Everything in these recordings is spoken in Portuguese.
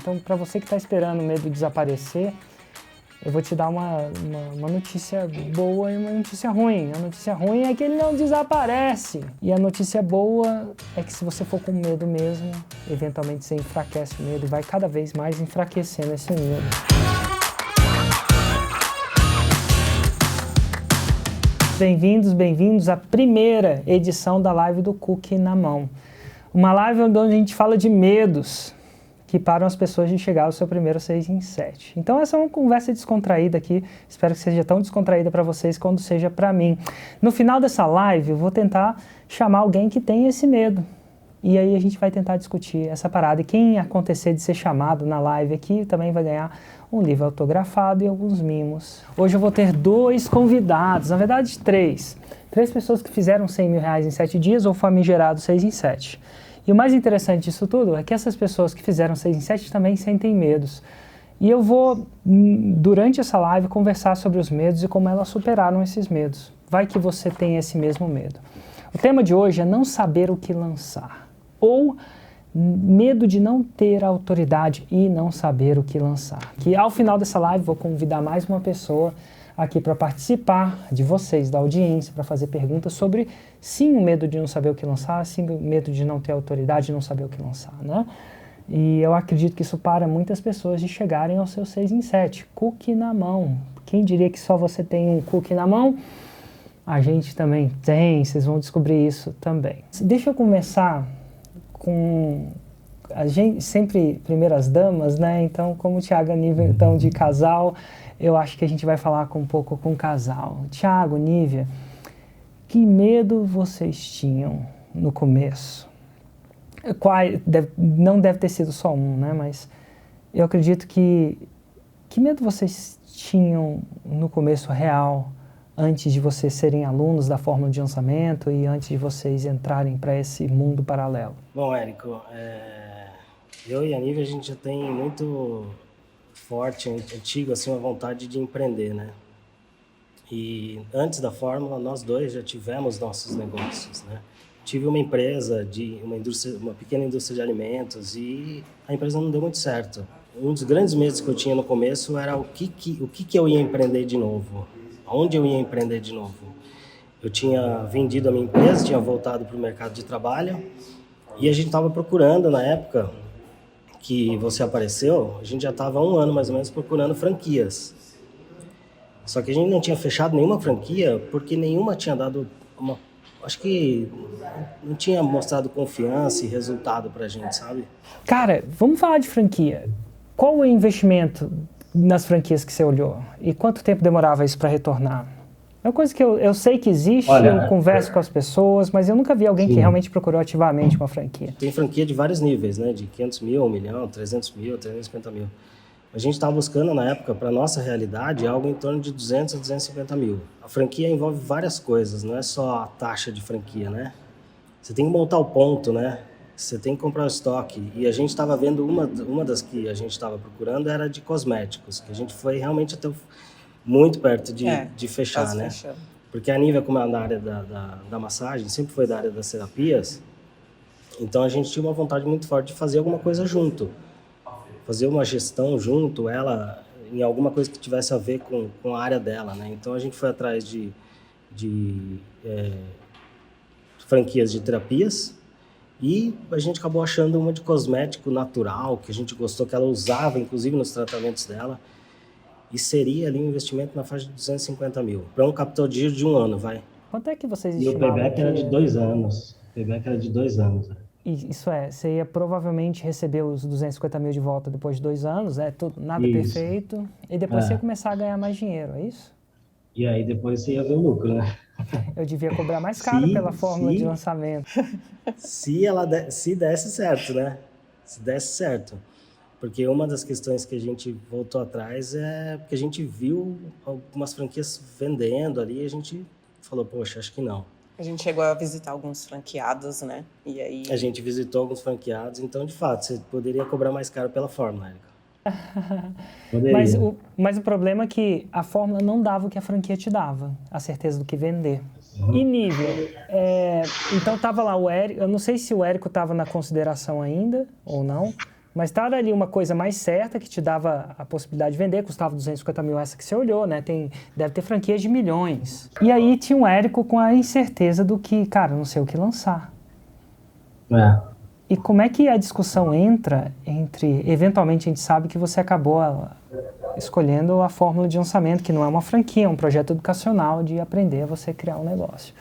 Então, para você que está esperando o medo desaparecer, eu vou te dar uma notícia boa e uma notícia ruim. A notícia ruim é que ele não desaparece. E a notícia boa é que se você for com medo mesmo, eventualmente você enfraquece o medo e vai cada vez mais enfraquecendo esse medo. Bem-vindos, bem-vindos à primeira edição da live do Cookie na Mão. Uma live onde a gente fala de medos que param as pessoas de chegar ao seu primeiro 6 em 7. Então essa é uma conversa descontraída aqui, espero que seja tão descontraída para vocês quanto seja para mim. No final dessa live eu vou tentar chamar alguém que tem esse medo. E aí a gente vai tentar discutir essa parada. E quem acontecer de ser chamado na live aqui também vai ganhar um livro autografado e alguns mimos. Hoje eu vou ter 2 convidados, na verdade 3. 3 pessoas que fizeram 100 mil reais em 7 dias ou famigerado 6 em 7. E o mais interessante disso tudo é que essas pessoas que fizeram 6 em 7 também sentem medos. E eu vou, durante essa live, conversar sobre os medos e como elas superaram esses medos. Vai que você tem esse mesmo medo. O tema de hoje é não saber o que lançar. Ou medo de não ter autoridade e não saber o que lançar. Que ao final dessa live vou convidar mais uma pessoa aqui para participar de vocês, da audiência, para fazer perguntas sobre, sim, o medo de não saber o que lançar, sim, o medo de não ter autoridade e não saber o que lançar, né? E eu acredito que isso para muitas pessoas de chegarem ao seu 6 em 7. Cookie na mão. Quem diria que só você tem um cookie na mão? A gente também tem, vocês vão descobrir isso também. Deixa eu começar com a gente, sempre primeiras damas, né? Então, como o Thiago é nível então, de casal, eu acho que a gente vai falar um pouco com o casal. Thiago, Nívia, que medo vocês tinham no começo? Não deve ter sido só um, né? Mas eu acredito que medo vocês tinham no começo real, antes de vocês serem alunos da fórmula de lançamento e antes de vocês entrarem para esse mundo paralelo? Bom, Érico, eu e a Nívia, a gente já tem muito forte, antigo, assim, uma vontade de empreender, né? E antes da fórmula, nós dois já tivemos nossos negócios, né? Tive uma empresa, uma pequena indústria de alimentos e a empresa não deu muito certo. Um dos grandes medos que eu tinha no começo era o que eu ia empreender de novo. Onde eu ia empreender de novo? Eu tinha vendido a minha empresa, tinha voltado para o mercado de trabalho e a gente estava procurando, na época que você apareceu, a gente já estava há 1 ano mais ou menos procurando franquias. Só que a gente não tinha fechado nenhuma franquia porque nenhuma tinha dado acho que não tinha mostrado confiança e resultado pra gente, sabe? Cara, vamos falar de franquia. Qual o investimento nas franquias que você olhou? E quanto tempo demorava isso para retornar? É uma coisa que eu sei que existe, eu converso com as pessoas, mas eu nunca vi alguém que realmente procurou ativamente uma franquia. Tem franquia de vários níveis, né? De 500 mil, 1 milhão, 300 mil, 350 mil. A gente estava buscando, na época, para nossa realidade, algo em torno de 200 a 250 mil. A franquia envolve várias coisas, não é só a taxa de franquia, né? Você tem que montar o ponto, né? Você tem que comprar o estoque. E a gente estava vendo, uma das que a gente estava procurando era de cosméticos, que a gente foi realmente até muito perto de fechar, né? Fechando. Porque a Nívia, como é da área da massagem, sempre foi da área das terapias, então a gente tinha uma vontade muito forte de fazer alguma coisa junto. Fazer uma gestão junto, ela em alguma coisa que tivesse a ver com a área dela, né? Então a gente foi atrás de franquias de terapias e a gente acabou achando uma de cosmético natural, que a gente gostou, que ela usava inclusive nos tratamentos dela. E seria ali um investimento na faixa de 250 mil. Para um capital de giro de 1 ano, vai. Quanto é que vocês estimavam? E o payback era de 2 anos. O payback era de 2 anos. Isso é, você ia provavelmente receber os 250 mil de volta depois de 2 anos, nada perfeito. E depois você ia começar a ganhar mais dinheiro, é isso? E aí depois você ia ver o lucro, né? Eu devia cobrar mais caro pela fórmula de lançamento. Se desse certo, né? Se desse certo. Porque uma das questões que a gente voltou atrás é porque a gente viu algumas franquias vendendo ali e a gente falou, poxa, acho que não. A gente chegou a visitar alguns franqueados, né? E aí... A gente visitou alguns franqueados, então, de fato, você poderia cobrar mais caro pela fórmula, Érica. Mas o problema é que a fórmula não dava o que a franquia te dava, a certeza do que vender. E Nívia, então estava lá o Érico, eu não sei se o Érico estava na consideração ainda ou não, Mas estava ali uma coisa mais certa que te dava a possibilidade de vender, custava 250 mil essa que você olhou, né? Deve ter franquias de milhões. E aí tinha o Érico com a incerteza do que, cara, não sei o que lançar. E como é que a discussão entra entre, eventualmente a gente sabe que você acabou escolhendo a fórmula de lançamento, que não é uma franquia, é um projeto educacional de aprender a você criar um negócio.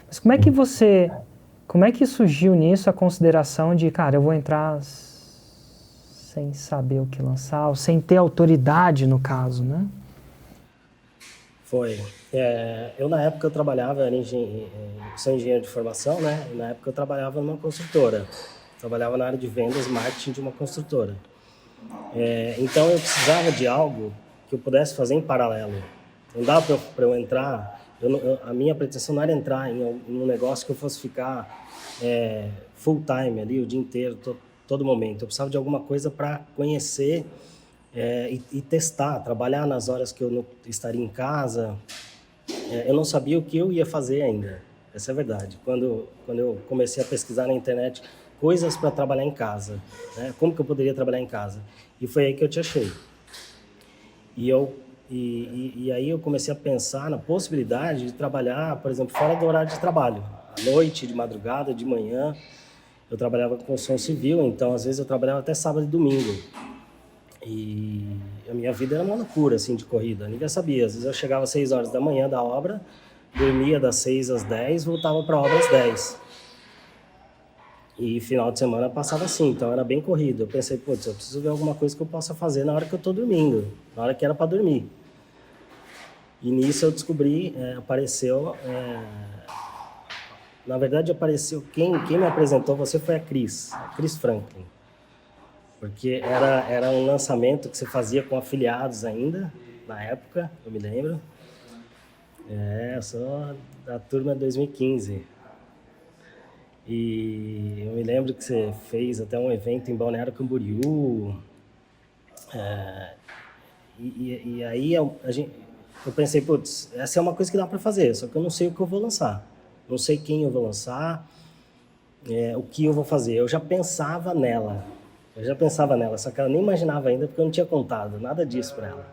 Mas como é que surgiu nisso a consideração de, cara, eu vou entrar sem saber o que lançar, ou sem ter autoridade no caso, né? Foi. Eu, na época, eu trabalhava, sou engenheiro de formação, né? E, na época, eu trabalhava numa construtora. Trabalhava na área de vendas, marketing de uma construtora. Então, eu precisava de algo que eu pudesse fazer em paralelo. Não dava para eu entrar... a minha pretensão não era entrar em um negócio que eu fosse ficar full time ali, o dia inteiro, todo momento. Eu precisava de alguma coisa para conhecer e testar, trabalhar nas horas que eu não estaria em casa. Eu não sabia o que eu ia fazer ainda, essa é a verdade. Quando eu comecei a pesquisar na internet coisas para trabalhar em casa, né? Como que eu poderia trabalhar em casa? E foi aí que eu te achei. E aí eu comecei a pensar na possibilidade de trabalhar, por exemplo, fora do horário de trabalho. À noite, de madrugada, de manhã. Eu trabalhava com construção civil, então às vezes eu trabalhava até sábado e domingo. E a minha vida era uma loucura, assim, de corrida. Ninguém sabia. Às vezes eu chegava às 6 horas da manhã da obra, dormia das 6 às 10, voltava para a obra às 10. E final de semana passava assim, então era bem corrido. Eu pensei, putz, eu preciso ver alguma coisa que eu possa fazer na hora que eu estou dormindo, na hora que era para dormir. E nisso eu descobri, apareceu... na verdade, apareceu... Quem me apresentou você foi a Cris Franklin. Porque era um lançamento que você fazia com afiliados ainda, na época, eu me lembro. Eu sou da turma 2015. E eu me lembro que você fez até um evento em Balneário Camboriú. E aí eu pensei, putz, essa é uma coisa que dá para fazer, só que eu não sei o que eu vou lançar. Não sei quem eu vou lançar, o que eu vou fazer. Eu já pensava nela, só que ela nem imaginava ainda, porque eu não tinha contado nada disso para ela.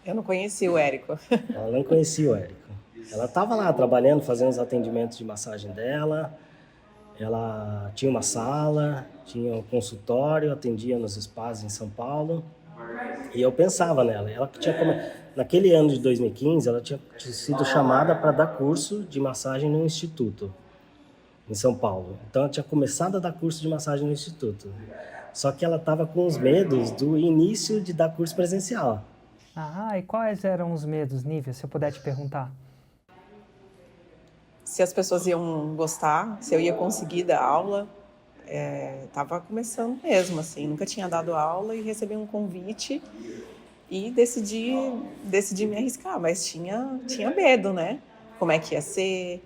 Eu não conheci o Érico. Ela não conhecia o Érico. Ela estava lá trabalhando, fazendo os atendimentos de massagem dela. Ela tinha uma sala, tinha um consultório, atendia nos spas em São Paulo. E eu pensava nela. Naquele ano de 2015, ela tinha sido chamada para dar curso de massagem no Instituto, em São Paulo. Então, ela tinha começado a dar curso de massagem no Instituto. Só que ela estava com os medos do início de dar curso presencial. E quais eram os medos, Nívia, se eu puder te perguntar? Se as pessoas iam gostar, se eu ia conseguir dar aula. Tava começando mesmo, assim, nunca tinha dado aula e recebi um convite e decidi me arriscar, mas tinha medo, né? Como é que ia ser,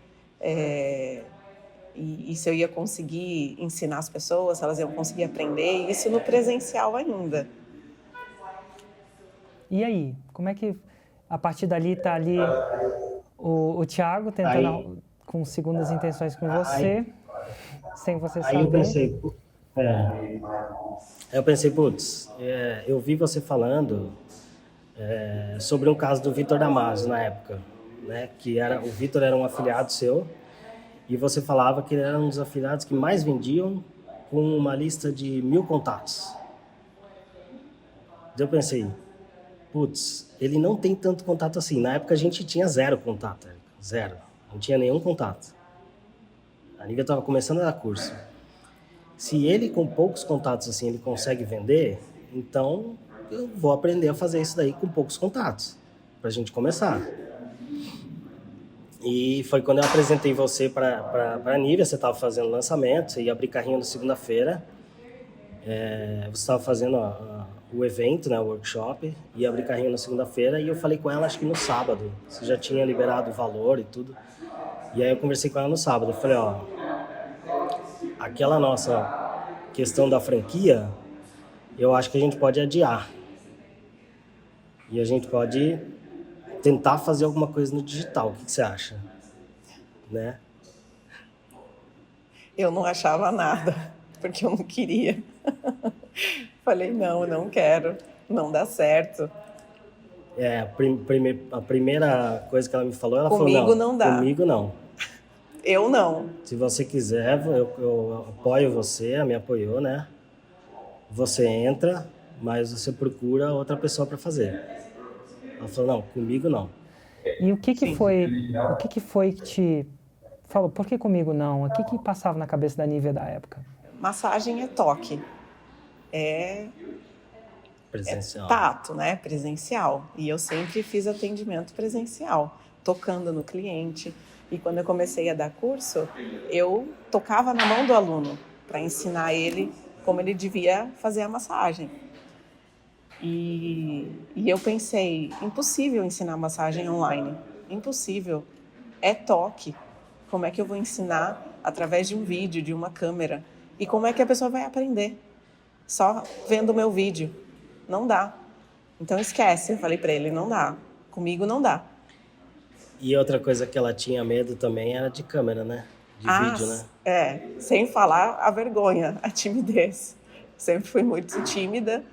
e se eu ia conseguir ensinar as pessoas, se elas iam conseguir aprender, isso no presencial ainda. E aí, como é que a partir dali tá ali o Thiago tentando com segundas intenções com você, sem você saber? Aí eu pensei, putz, eu vi você falando sobre um caso do Vitor Damasio na época, né? Que o Vitor era um afiliado seu e você falava que ele era um dos afiliados que mais vendiam com uma lista de 1.000 contatos. Eu pensei, putz, ele não tem tanto contato assim. Na época a gente tinha 0 contato, zero, não tinha nenhum contato. A Nívia estava começando a dar curso. Se ele com poucos contatos assim ele consegue vender, então eu vou aprender a fazer isso daí com poucos contatos, pra gente começar. E foi quando eu apresentei você para a Nívia, você estava fazendo lançamento, você ia abrir carrinho na segunda-feira, você estava fazendo o evento, né, o workshop, ia abrir carrinho na segunda-feira e eu falei com ela, acho que no sábado, você já tinha liberado o valor e tudo. E aí eu conversei com ela no sábado, eu falei, aquela nossa questão da franquia, eu acho que a gente pode adiar. E a gente pode tentar fazer alguma coisa no digital. O que você acha? Né? Eu não achava nada, porque eu não queria Falei, não, não quero, não dá certo. A primeira coisa que ela me falou, ela Comigo falou, não dá. Comigo não. Eu não. Se você quiser, eu apoio você, ela me apoiou, né? Você entra, mas você procura outra pessoa para fazer. Ela falou, não, comigo não. E o que foi que te falou, por que comigo não? O que passava na cabeça da Nívia da época? Massagem é toque. Presencial. Tato, né? Presencial. E eu sempre fiz atendimento presencial, tocando no cliente. E quando eu comecei a dar curso, eu tocava na mão do aluno para ensinar ele como ele devia fazer a massagem. E eu pensei, impossível ensinar massagem online. Impossível. É toque. Como é que eu vou ensinar através de um vídeo, de uma câmera? E como é que a pessoa vai aprender? Só vendo o meu vídeo. Não dá. Então esquece, eu falei para ele, não dá. Comigo não dá. E outra coisa que ela tinha medo também era de câmera, né? De vídeo, né? Sem falar a vergonha, a timidez. Sempre fui muito tímida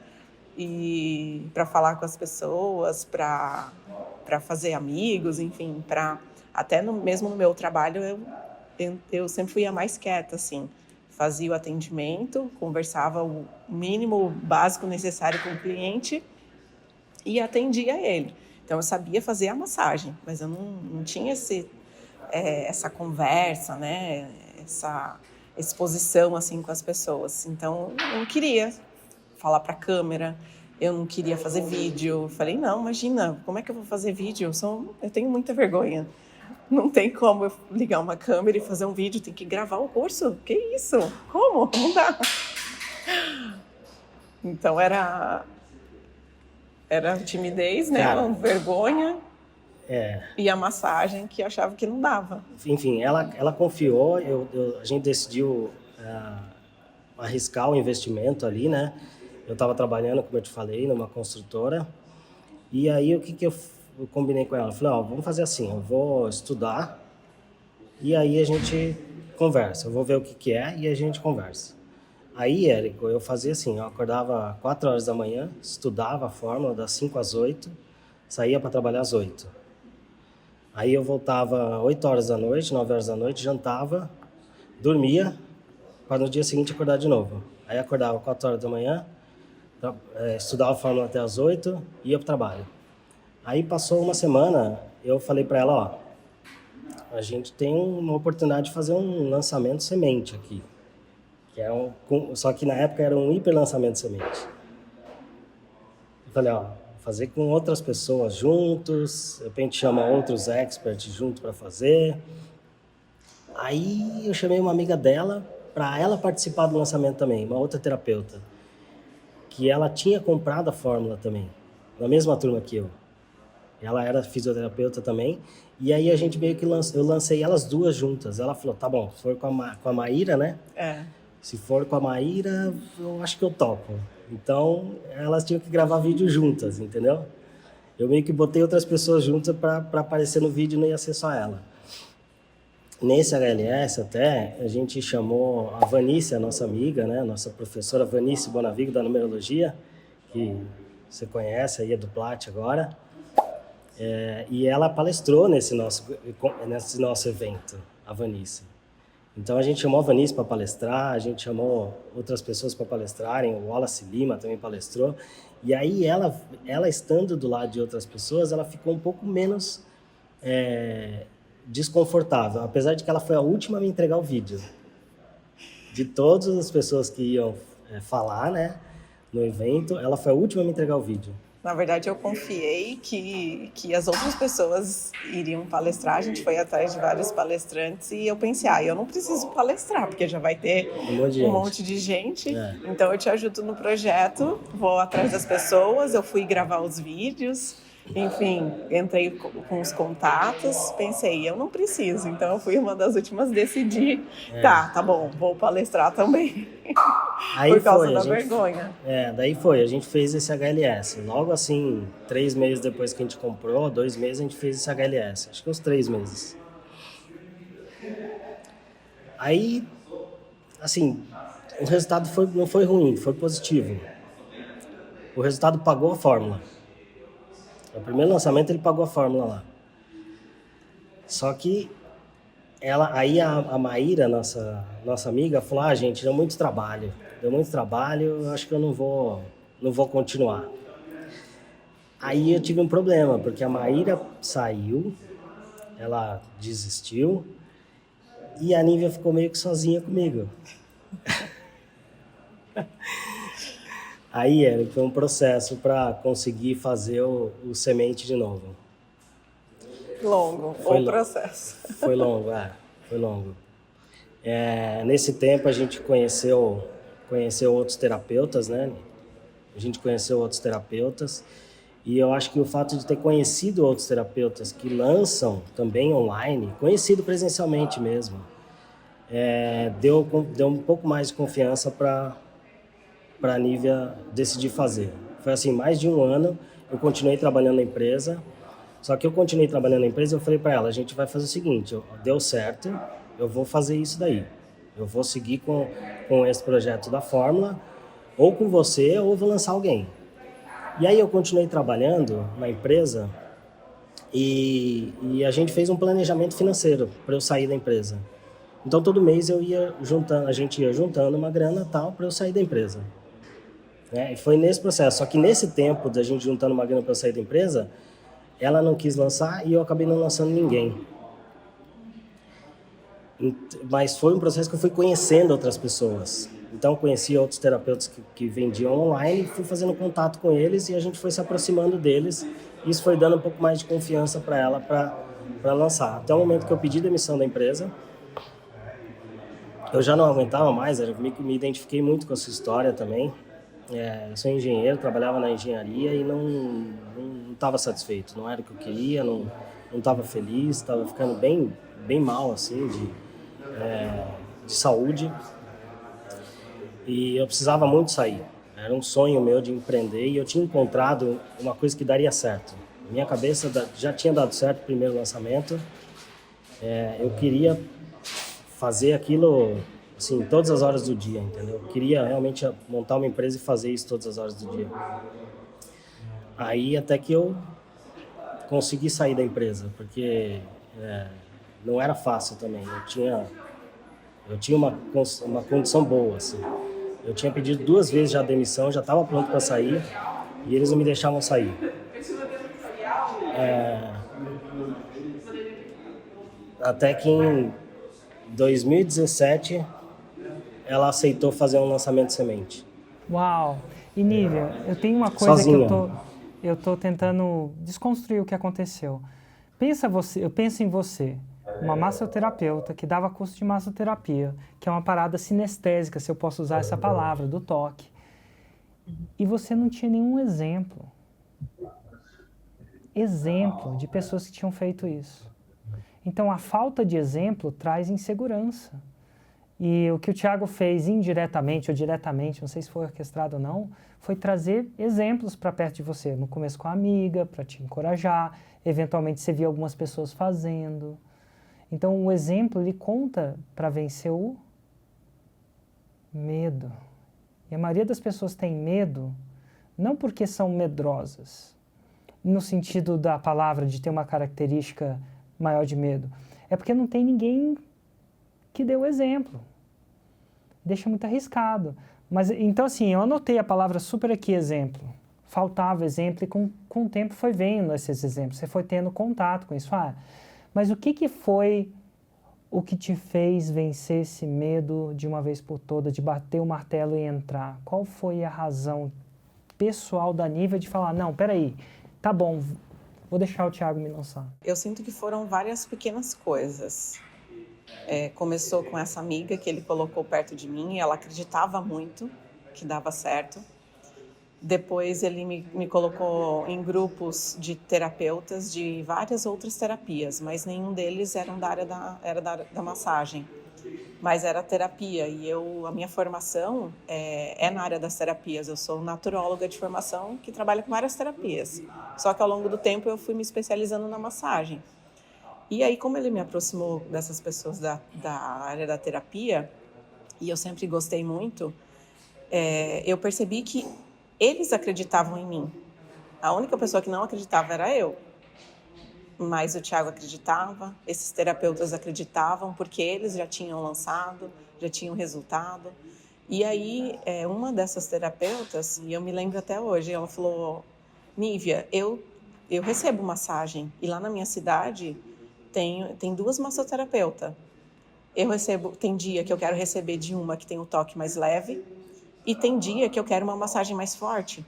e para falar com as pessoas, para fazer amigos, enfim, até mesmo no meu trabalho eu sempre fui a mais quieta, assim. Fazia o atendimento, conversava o mínimo básico necessário com o cliente e atendia ele. Então, eu sabia fazer a massagem, mas eu não tinha essa conversa, né? Essa exposição assim, com as pessoas. Então, eu não queria falar para a câmera, eu não queria fazer vídeo. Eu falei, não, imagina, como é que eu vou fazer vídeo? Eu tenho muita vergonha. Não tem como eu ligar uma câmera e fazer um vídeo, tem que gravar o curso. Que isso? Como? Não dá. Então era timidez, né? Cara, vergonha. E a massagem que eu achava que não dava. Enfim, ela confiou, a gente decidiu arriscar o investimento ali, né? Eu estava trabalhando, como eu te falei, numa construtora. E aí, o que eu combinei com ela? Eu falei, vamos fazer assim, eu vou estudar e aí a gente conversa. Eu vou ver o que é e a gente conversa. Aí, Érico, eu fazia assim, eu acordava 4 horas da manhã, estudava a fórmula das 5 às 8, saía para trabalhar às 8. Aí eu voltava 8 horas da noite, 9 horas da noite, jantava, dormia, para no dia seguinte acordar de novo. Aí acordava 4 horas da manhã, estudava a fórmula até às 8, ia para o trabalho. Aí passou uma semana, eu falei para ela, a gente tem uma oportunidade de fazer um lançamento semente aqui. Só que na época era um hiper lançamento semente. Eu falei, fazer com outras pessoas juntos, de repente chama outros experts junto para fazer. Aí eu chamei uma amiga dela para ela participar do lançamento também, uma outra terapeuta, que ela tinha comprado a fórmula também, na mesma turma que eu. Ela era fisioterapeuta também, e aí a gente meio que eu lancei elas duas juntas. Ela falou, tá bom, se for com a Maíra, né? Se for com a Maíra, eu acho que eu topo. Então, elas tinham que gravar vídeo juntas, entendeu? Eu meio que botei outras pessoas juntas para aparecer no vídeo, não ia ser só ela. Nesse HLS até, a gente chamou a Vanice, a nossa amiga, né? Nossa professora Vanice Bonavigo, da numerologia, que você conhece, aí é do Plat agora. E ela palestrou nesse nosso evento, a Vanice. Então a gente chamou a Vanice para palestrar, a gente chamou outras pessoas para palestrarem, o Wallace Lima também palestrou. E aí ela estando do lado de outras pessoas, ela ficou um pouco menos desconfortável, apesar de que ela foi a última a me entregar o vídeo. De todas as pessoas que iam falar, né, no evento, ela foi a última a me entregar o vídeo. Na verdade, eu confiei que as outras pessoas iriam palestrar. A gente foi atrás de vários palestrantes e eu pensei, eu não preciso palestrar, porque já vai ter um monte de gente. Então, eu te ajudo no projeto, vou atrás das pessoas, eu fui gravar os vídeos, enfim, entrei com os contatos, pensei, eu não preciso. Então, eu fui uma das últimas a decidir, tá bom, vou palestrar também. Aí por causa da vergonha. Daí a gente fez esse HLS. Logo assim, 3 meses depois que a gente comprou, 2 meses, a gente fez esse HLS. Acho que uns 3 meses. Aí, assim, o resultado não foi ruim, foi positivo. o resultado pagou a fórmula. No primeiro lançamento ele pagou a fórmula lá. Só que aí a Maíra, nossa amiga, falou, gente, deu muito trabalho, eu acho que eu não vou continuar. Aí eu tive um problema, porque a Maíra saiu, ela desistiu, e a Nívia ficou meio que sozinha comigo. Aí, Eric, foi um processo para conseguir fazer o semente de novo. Longo, processo. Foi longo, foi longo. Nesse tempo a gente conheceu outros terapeutas, né? E eu acho que o fato de ter conhecido outros terapeutas que lançam também online, conhecido presencialmente mesmo, deu um pouco mais de confiança para a Nívia decidir fazer. Foi assim, mais de um ano, eu continuei trabalhando na empresa, só que eu continuei trabalhando na empresa e eu falei para ela, a gente vai fazer o seguinte, deu certo, eu vou fazer isso daí. Eu vou seguir com esse projeto da Fórmula, ou com você, ou vou lançar alguém. E aí eu continuei trabalhando na empresa e a gente fez um planejamento financeiro para eu sair da empresa. Então todo mês a gente ia juntando uma grana tal para eu sair da empresa. E foi nesse processo. Só que nesse tempo da gente juntando uma grana para eu sair da empresa, ela não quis lançar e eu acabei não lançando ninguém. Mas foi um processo que eu fui conhecendo outras pessoas. Então conheci outros terapeutas que vendiam online, fui fazendo contato com eles e a gente foi se aproximando deles. Isso foi dando um pouco mais de confiança para ela para lançar. Até o momento que eu pedi demissão da empresa, eu já não aguentava mais, eu me identifiquei muito com a sua história também. Eu sou engenheiro, trabalhava na engenharia e não estava satisfeito, não era o que eu queria, não estava feliz, estava ficando bem mal assim, de saúde, e eu precisava muito sair. Era um sonho meu de empreender e eu tinha encontrado uma coisa que daria certo. Minha cabeça já tinha dado certo o primeiro lançamento, eu queria fazer aquilo assim, todas as horas do dia, entendeu? Eu queria realmente montar uma empresa e fazer isso todas as horas do dia. Aí até que eu consegui sair da empresa, porque não era fácil também. Eu tinha uma condição boa, assim. Eu tinha pedido 2 vezes já a demissão, já estava pronto para sair e eles não me deixavam sair. Até que em 2017 ela aceitou fazer um lançamento de semente. Uau! E Nívia, eu tenho uma coisa Sozinha. que eu tô tentando desconstruir o que aconteceu. Eu penso em você, uma massoterapeuta que dava curso de massoterapia, que é uma parada sinestésica, se eu posso usar essa palavra, do toque. E você não tinha nenhum exemplo de pessoas que tinham feito isso. Então, a falta de exemplo traz insegurança. E o que o Thiago fez indiretamente ou diretamente, não sei se foi orquestrado ou não, foi trazer exemplos para perto de você. No começo com a amiga, para te encorajar. Eventualmente você via algumas pessoas fazendo. Então o exemplo, ele conta para vencer o medo. E a maioria das pessoas tem medo, não porque são medrosas, no sentido da palavra de ter uma característica maior de medo. É porque não tem ninguém que deu o exemplo. Deixa muito arriscado. Mas, então, assim, eu anotei a palavra super aqui, exemplo. Faltava exemplo e com o tempo foi vendo esses exemplos. Você foi tendo contato com isso. Mas o que foi o que te fez vencer esse medo de uma vez por todas, de bater o martelo e entrar? Qual foi a razão pessoal da Nívia de falar, não, peraí, tá bom, vou deixar o Thiago me lançar? Eu sinto que foram várias pequenas coisas. Começou com essa amiga que ele colocou perto de mim e ela acreditava muito que dava certo. Depois ele me colocou em grupos de terapeutas de várias outras terapias, mas nenhum deles era da área da massagem, mas era terapia. E a minha formação é na área das terapias. Eu sou naturóloga de formação que trabalha com várias terapias. Só que ao longo do tempo eu fui me especializando na massagem. E aí, como ele me aproximou dessas pessoas da área da terapia, e eu sempre gostei muito, eu percebi que Eles acreditavam em mim. A única pessoa que não acreditava era eu. Mas o Thiago acreditava, esses terapeutas acreditavam, porque eles já tinham lançado, já tinham resultado. E aí, uma dessas terapeutas, e eu me lembro até hoje, ela falou: Nívia, eu recebo massagem, e lá na minha cidade tem 2 massoterapeutas. Tem dia que eu quero receber de uma que tem o toque mais leve, e tem dia que eu quero uma massagem mais forte.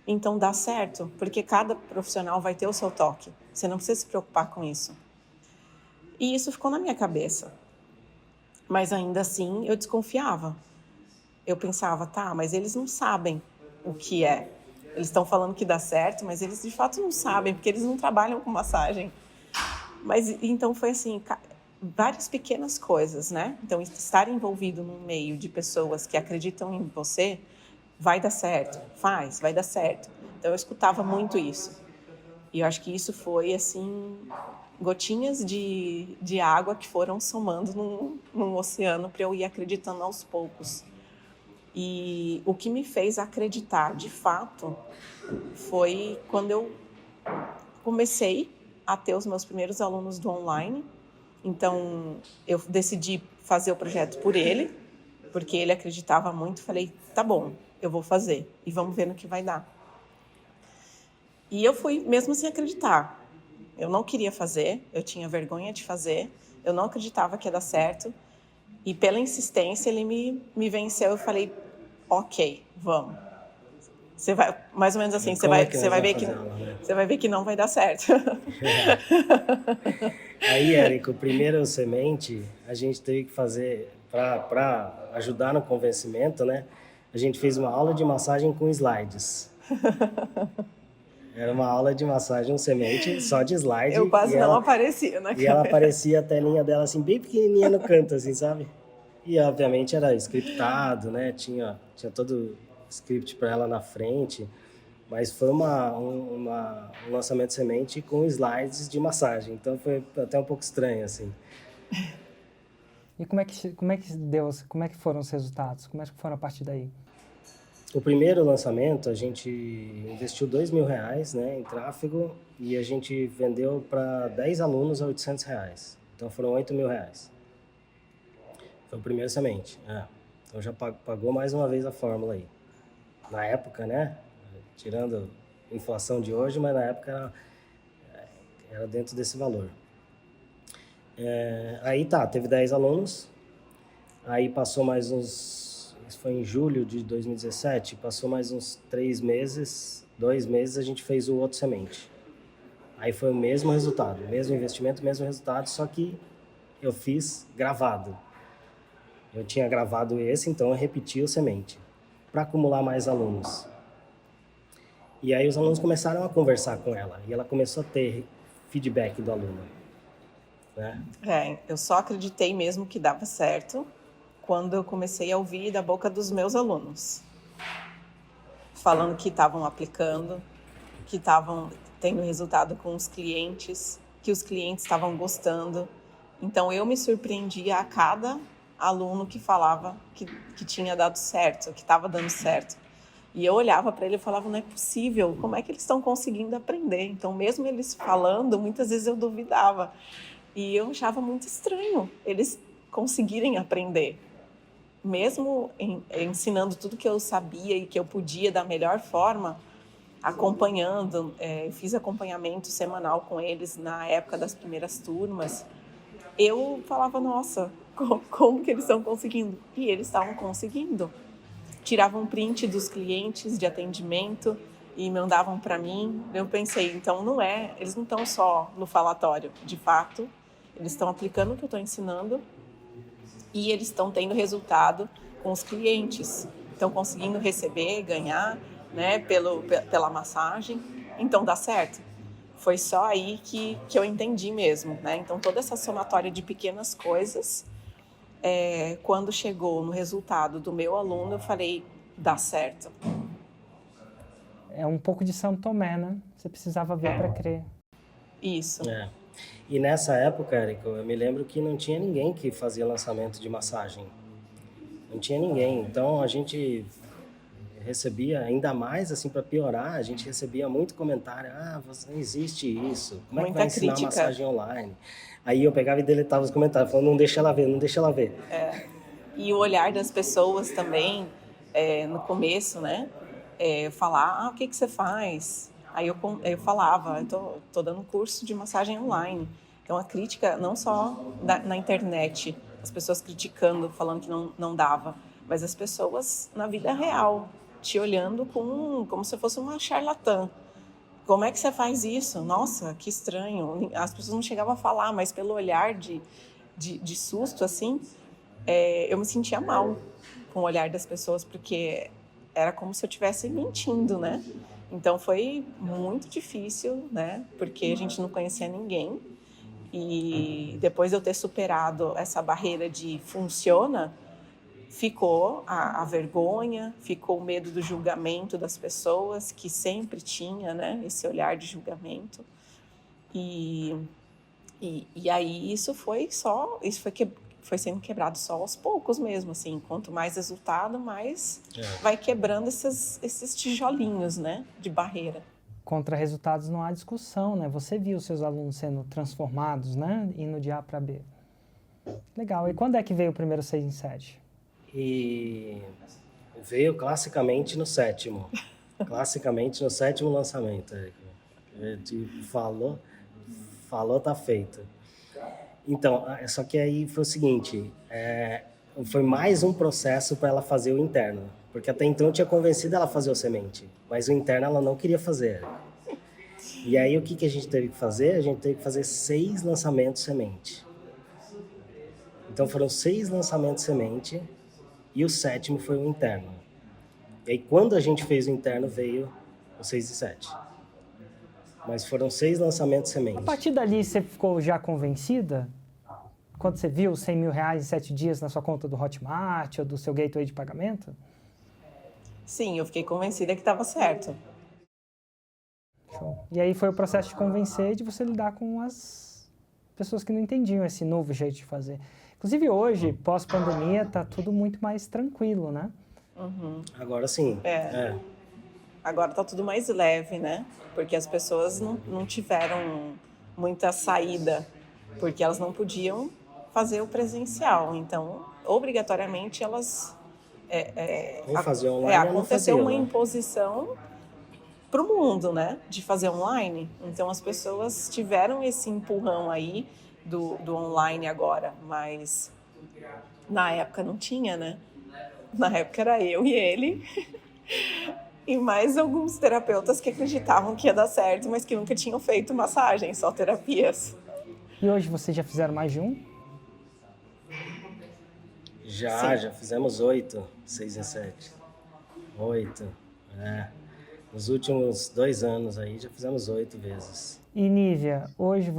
Então dá certo, porque cada profissional vai ter o seu toque. Você não precisa se preocupar com isso. E isso ficou na minha cabeça. Mas ainda assim eu desconfiava. Eu pensava, tá, mas eles não sabem o que é. Eles estão falando que dá certo, mas eles de fato não sabem, porque eles não trabalham com massagem. Mas então foi assim, várias pequenas coisas, né? Então estar envolvido num meio de pessoas que acreditam em você, vai dar certo, vai dar certo. Então eu escutava muito isso. E eu acho que isso foi, assim, gotinhas de água que foram somando num oceano para eu ir acreditando aos poucos. E o que me fez acreditar, de fato, foi quando eu comecei a ter os meus primeiros alunos do online. Então, eu decidi fazer o projeto por ele, porque ele acreditava muito. Falei, tá bom, eu vou fazer e vamos ver no que vai dar. E eu fui mesmo sem acreditar. Eu não queria fazer, eu tinha vergonha de fazer, eu não acreditava que ia dar certo. E pela insistência ele me venceu. Eu falei, ok, vamos. Você vai, mais ou menos assim, você vai ver que não vai dar certo. Aí, Érico, o primeiro semente a gente teve que fazer para ajudar no convencimento, né? A gente fez uma aula de massagem com slides. Era uma aula de massagem, um semente, só de slide. Eu quase não aparecia na câmera. E ela aparecia a telinha dela assim, bem pequenininha no canto, assim, sabe? E obviamente era scriptado, né? Tinha todo o script para ela na frente. Mas foi um lançamento de semente com slides de massagem. Então foi até um pouco estranho, assim. E como é que foram os resultados? Como é que foram a partir daí? O primeiro lançamento, a gente investiu R$2.000, né, em tráfego, e a gente vendeu para 10 alunos a R$800. Então foram R$8.000. Foi o primeiro semente. Então já pagou mais uma vez a fórmula aí. Na época, né? Tirando a inflação de hoje, mas na época era dentro desse valor. Aí teve 10 alunos. Aí passou mais uns... Isso foi em julho de 2017. Passou mais uns 2 meses, a gente fez o outro semente. Aí foi o mesmo resultado, mesmo investimento, mesmo resultado, só que eu fiz gravado. Eu tinha gravado esse, então eu repeti o semente para acumular mais alunos. E aí os alunos começaram a conversar com ela e ela começou a ter feedback do aluno, né? Eu só acreditei mesmo que dava certo quando eu comecei a ouvir da boca dos meus alunos, falando que estavam aplicando, que estavam tendo resultado com os clientes, que os clientes estavam gostando. Então eu me surpreendia a cada aluno que falava que tinha dado certo, que estava dando certo. E eu olhava para ele e falava, não é possível, como é que eles estão conseguindo aprender? Então mesmo eles falando, muitas vezes eu duvidava. E eu achava muito estranho eles conseguirem aprender. Mesmo ensinando tudo que eu sabia e que eu podia da melhor forma, acompanhando, eu fiz acompanhamento semanal com eles na época das primeiras turmas, eu falava, nossa, como que eles estão conseguindo? E eles estavam conseguindo. Tiravam print dos clientes de atendimento e mandavam para mim. Eu pensei, então eles não estão só no falatório, de fato, eles estão aplicando o que eu estou ensinando e eles estão tendo resultado com os clientes, estão conseguindo receber, ganhar, né, pela massagem, então dá certo. Foi só aí que eu entendi mesmo, né? Então toda essa somatória de pequenas coisas, quando chegou no resultado do meu aluno, eu falei, dá certo. É um pouco de São Tomé, né? Você precisava ver para crer. Isso. E nessa época, Érico, eu me lembro que não tinha ninguém que fazia lançamento de massagem. Não tinha ninguém. Então a gente recebia ainda mais, assim, para piorar, a gente recebia muito comentário, não existe isso, como é que Muita vai ensinar crítica. massagem online? Aí eu pegava e deletava os comentários, falando, não deixa ela ver, não deixa ela ver. E o olhar das pessoas também, no começo, né? Falar, o que você faz? Aí eu falava, eu tô dando curso de massagem online. Então a crítica, não só na internet, as pessoas criticando, falando que não dava, mas as pessoas na vida real, te olhando como se fosse uma charlatã. Como é que você faz isso? Nossa, que estranho. As pessoas não chegavam a falar, mas pelo olhar de susto, assim, eu me sentia mal com o olhar das pessoas, porque era como se eu estivesse mentindo, né? Então foi muito difícil, né? Porque a gente não conhecia ninguém. E depois de eu ter superado essa barreira de funciona, ficou a vergonha, ficou o medo do julgamento das pessoas, que sempre tinha, né? Esse olhar de julgamento. E aí isso foi sendo quebrado só aos poucos mesmo, assim. Quanto mais resultado, mais vai quebrando esses tijolinhos, né, de barreira. Contra resultados não há discussão, né? Você viu seus alunos sendo transformados, né? Indo de A para B. Legal. E quando é que veio o primeiro 6 em 7? E veio classicamente no 7º. Classicamente no 7º lançamento. Falou, tá feito. Então, só que aí foi o seguinte, foi mais um processo para ela fazer o interno, porque até então eu tinha convencido ela a fazer o semente, mas o interno ela não queria fazer. E aí o que a gente teve que fazer? A gente teve que fazer 6 lançamentos semente. Então foram 6 lançamentos semente e o 7º foi o interno. E aí quando a gente fez o interno veio o 6 e 7. Mas foram 6 lançamentos semente. A partir dali, você ficou já convencida? Quando você viu R$100 mil em 7 dias na sua conta do Hotmart ou do seu gateway de pagamento? Sim, eu fiquei convencida que estava certo. Show. E aí foi o processo de convencer, de você lidar com as pessoas que não entendiam esse novo jeito de fazer. Inclusive hoje, pós-pandemia, tá tudo muito mais tranquilo, né? Uhum. Agora sim. Agora tá tudo mais leve, né? Porque as pessoas não tiveram muita saída, porque elas não podiam fazer o presencial. Então, obrigatoriamente, elas... Ou fazer online ou não aconteceu fazer, uma né? imposição para o mundo, né? De fazer online. Então, as pessoas tiveram esse empurrão aí do online agora, mas na época não tinha, né? Na época era eu e ele... E mais alguns terapeutas que acreditavam que ia dar certo, mas que nunca tinham feito massagem, só terapias. E hoje vocês já fizeram mais de um? Já fizemos 8, 6 e 7. 8, Nos últimos 2 anos aí já fizemos 8 vezes. E Nívia, hoje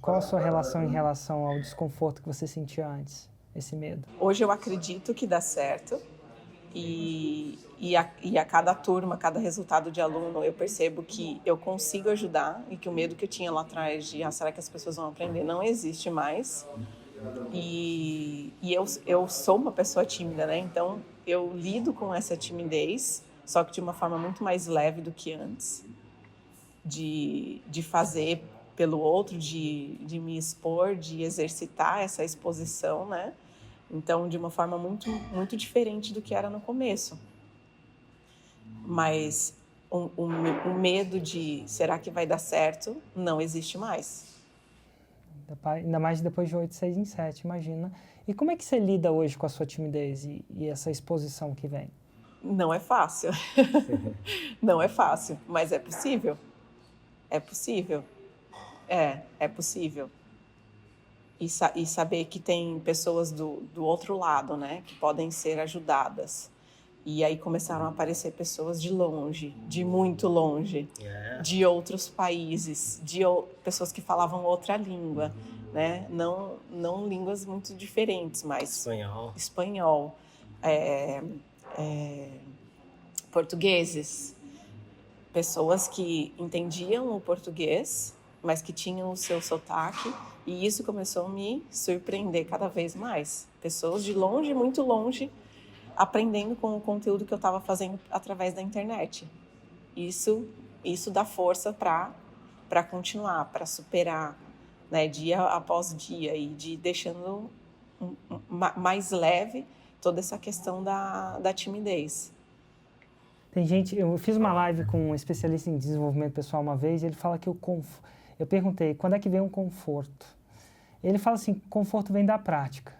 qual a sua relação em relação ao desconforto que você sentia antes? Esse medo? Hoje eu acredito que dá certo. E a cada turma, cada resultado de aluno, eu percebo que eu consigo ajudar e que o medo que eu tinha lá atrás de será que as pessoas vão aprender não existe mais. E eu sou uma pessoa tímida, né? Então eu lido com essa timidez, só que de uma forma muito mais leve do que antes, de fazer pelo outro, de me expor, de exercitar essa exposição, né? Então, de uma forma muito, muito diferente do que era no começo. Mas o medo de será que vai dar certo não existe mais. Ainda mais depois de 8, 6 em 7, imagina. E como é que você lida hoje com a sua timidez e essa exposição que vem? Não é fácil. Não é fácil, mas é possível. É possível. É possível. E saber que tem pessoas do outro lado, né, que podem ser ajudadas. E aí começaram a aparecer pessoas de longe, de muito longe, de outros países, pessoas que falavam outra língua, né, não línguas muito diferentes, mas espanhol, portugueses, pessoas que entendiam o português, mas que tinham o seu sotaque. E isso começou a me surpreender cada vez mais. Pessoas de longe, muito longe, aprendendo com o conteúdo que eu estava fazendo através da internet. Isso dá força para continuar, para superar, né, dia após dia, e de deixando mais leve toda essa questão da timidez. Tem gente, eu fiz uma live com um especialista em desenvolvimento pessoal uma vez, e ele fala que eu perguntei, quando é que vem um conforto? Ele fala assim, conforto vem da prática.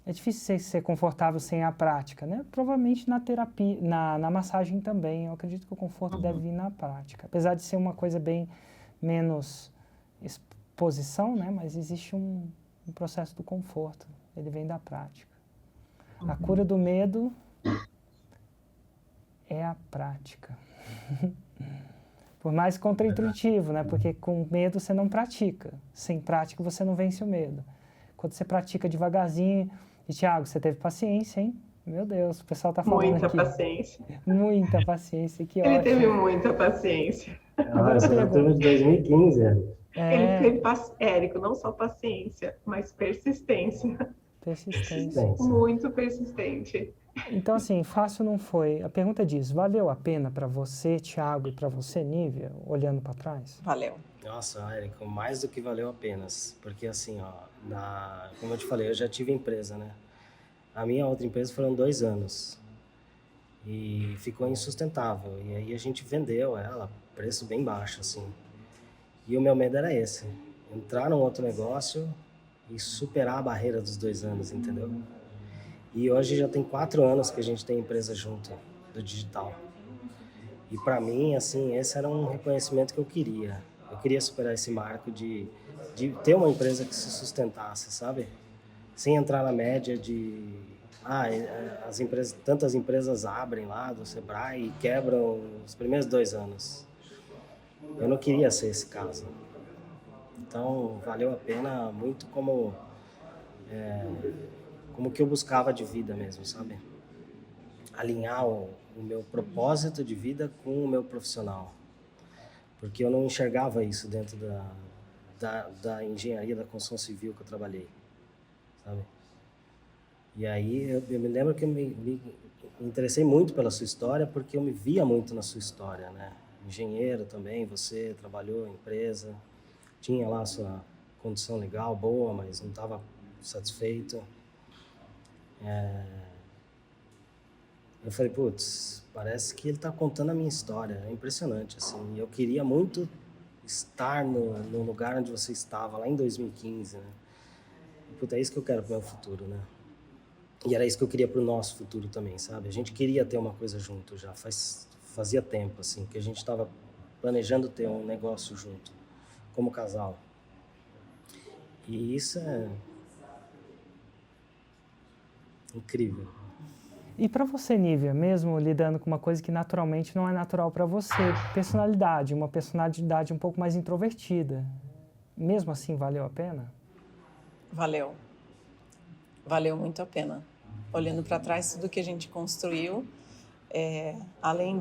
É difícil ser confortável sem a prática, né? Provavelmente na terapia, na massagem também, eu acredito que o conforto deve vir na prática. Apesar de ser uma coisa bem menos exposição, né? Mas existe um processo do conforto, ele vem da prática. A cura do medo é a prática. Por mais contraintuitivo, né? Porque com medo você não pratica. Sem prática você não vence o medo. Quando você pratica devagarzinho... E, Thiago, você teve paciência, hein? Meu Deus, o pessoal tá falando muita aqui. Paciência. Muita paciência, que Ele ótimo. teve muita paciência. Você já teve de 2015, Érico. Ele teve, Érico, não só paciência, mas persistência. Persistência. Muito persistente. Então, assim, fácil não foi. A pergunta diz, valeu a pena para você, Thiago, e para você, Nívia, olhando para trás? Valeu. Nossa, Érico, mais do que valeu a pena. Porque assim, ó, como eu te falei, eu já tive empresa, né? A minha outra empresa foram 2 anos. E ficou insustentável. E aí a gente vendeu ela, preço bem baixo, assim. E o meu medo era esse. Entrar num outro negócio e superar a barreira dos 2 anos, entendeu? E hoje já tem 4 anos que a gente tem empresa junto, do digital. E para mim, assim, esse era um reconhecimento que eu queria. Eu queria superar esse marco de ter uma empresa que se sustentasse, sabe? Sem entrar na média de... tantas empresas abrem lá do Sebrae e quebram os primeiros 2 anos. Eu não queria ser esse caso. Então, valeu a pena muito como que eu buscava de vida mesmo, sabe? Alinhar o meu propósito de vida com o meu profissional. Porque eu não enxergava isso dentro da engenharia, da construção civil que eu trabalhei, sabe? E aí eu me lembro que eu me interessei muito pela sua história, porque eu me via muito na sua história, né? Engenheiro também, você trabalhou em empresa, tinha lá a sua condição legal, boa, mas não estava satisfeito. Eu falei, putz, parece que ele está contando a minha história, é impressionante, assim. Eu queria muito estar no lugar onde você estava, lá em 2015, né? Putz, é isso que eu quero para o meu futuro, né? E era isso que eu queria para o nosso futuro também, sabe? A gente queria ter uma coisa junto já, fazia tempo, assim, que a gente estava planejando ter um negócio junto, como casal. E isso é incrível. E para você, Nívia, mesmo lidando com uma coisa que naturalmente não é natural para você, personalidade, uma personalidade um pouco mais introvertida, mesmo assim valeu a pena? Valeu. Valeu muito a pena. Olhando para trás, tudo que a gente construiu, além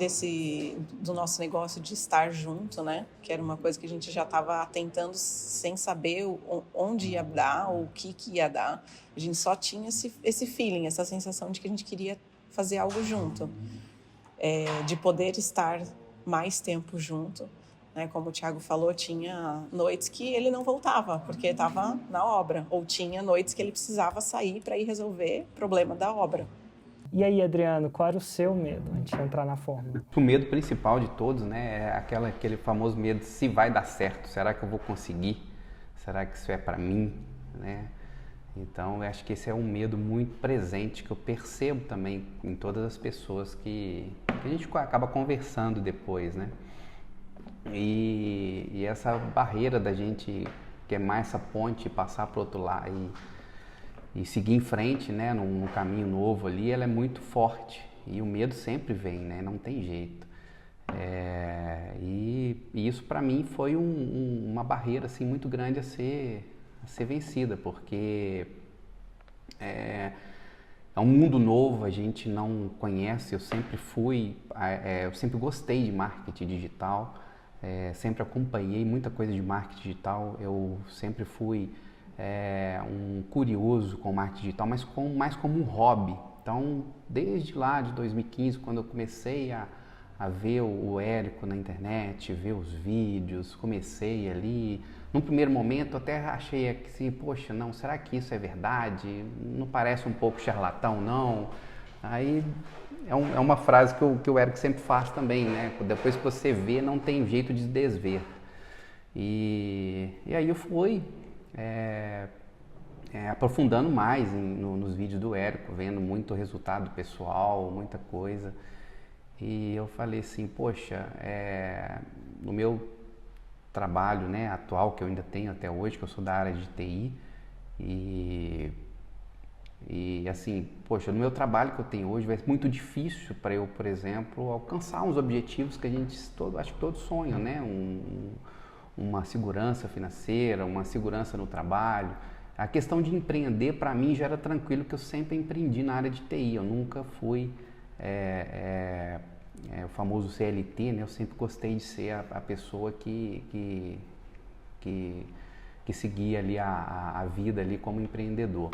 do nosso negócio de estar junto, né? Que era uma coisa que a gente já estava tentando sem saber onde ia dar ou o que ia dar. A gente só tinha esse feeling, essa sensação de que a gente queria fazer algo junto. De poder estar mais tempo junto. Né? Como o Thiago falou, tinha noites que ele não voltava, porque estava na obra. Ou tinha noites que ele precisava sair para ir resolver o problema da obra. E aí, Adriano, qual era o seu medo antes de entrar na fórmula? O medo principal de todos, né, é aquele famoso medo, se vai dar certo, será que eu vou conseguir? Será que isso é para mim? Né? Então, eu acho que esse é um medo muito presente que eu percebo também em todas as pessoas que a gente acaba conversando depois, né? E essa barreira da gente queimar essa ponte e passar para o outro lado e seguir em frente, né, num caminho novo ali, ela é muito forte. E o medo sempre vem, né? Não tem jeito. E isso para mim foi uma barreira assim, muito grande a ser vencida, porque é um mundo novo, a gente não conhece. Eu sempre gostei de marketing digital, sempre acompanhei muita coisa de marketing digital. Eu sempre fui um curioso com marketing digital, mas mais como um hobby. Então, desde lá de 2015, quando eu comecei a ver o Érico na internet, ver os vídeos, comecei ali. Num primeiro momento até achei assim, poxa, não, será que isso é verdade? Não parece um pouco charlatão, não? Aí é uma frase que o Érico sempre faz também, né? Depois que você vê, não tem jeito de desver. E aí eu fui aprofundando mais nos vídeos do Érico, vendo muito resultado pessoal, muita coisa. E eu falei assim, poxa, no meu trabalho, né, atual, que eu ainda tenho até hoje, que eu sou da área de TI, e assim, poxa, no meu trabalho que eu tenho hoje vai ser muito difícil para eu, por exemplo, alcançar uns objetivos que acho que todos sonham, né, uma segurança financeira, uma segurança no trabalho. A questão de empreender, para mim, já era tranquilo, que eu sempre empreendi na área de TI, eu nunca fui o famoso CLT, né? Eu sempre gostei de ser a pessoa que seguia ali a vida ali como empreendedor.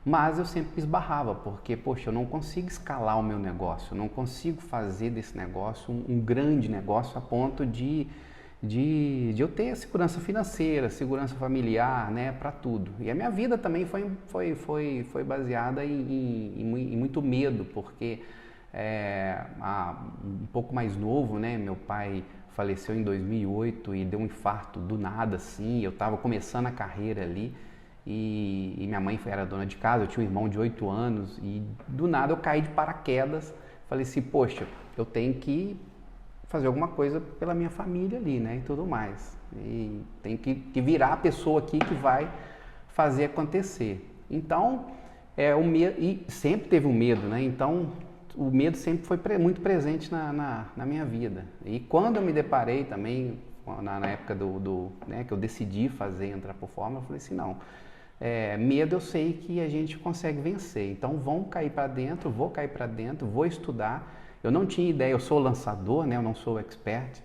Mas eu sempre esbarrava, porque, poxa, eu não consigo escalar o meu negócio, eu não consigo fazer desse negócio um grande negócio a ponto de eu ter segurança financeira, segurança familiar, né, para tudo. E a minha vida também foi baseada em muito medo, porque um pouco mais novo, né, meu pai faleceu em 2008 e deu um infarto do nada, assim, eu estava começando a carreira ali, e minha mãe era dona de casa, eu tinha um irmão de 8 anos, e do nada eu caí de paraquedas, falei assim, poxa, eu tenho que fazer alguma coisa pela minha família ali, né, e tudo mais. E tem que virar a pessoa aqui que vai fazer acontecer. Então, o medo, e sempre teve um medo, né, então o medo sempre foi muito presente na minha vida. E quando eu me deparei também, na época né, que eu decidi entrar por Fórmula, eu falei assim, não, medo eu sei que a gente consegue vencer, então vou cair para dentro, vou estudar. Eu não tinha ideia, eu sou lançador, né? Eu não sou expert,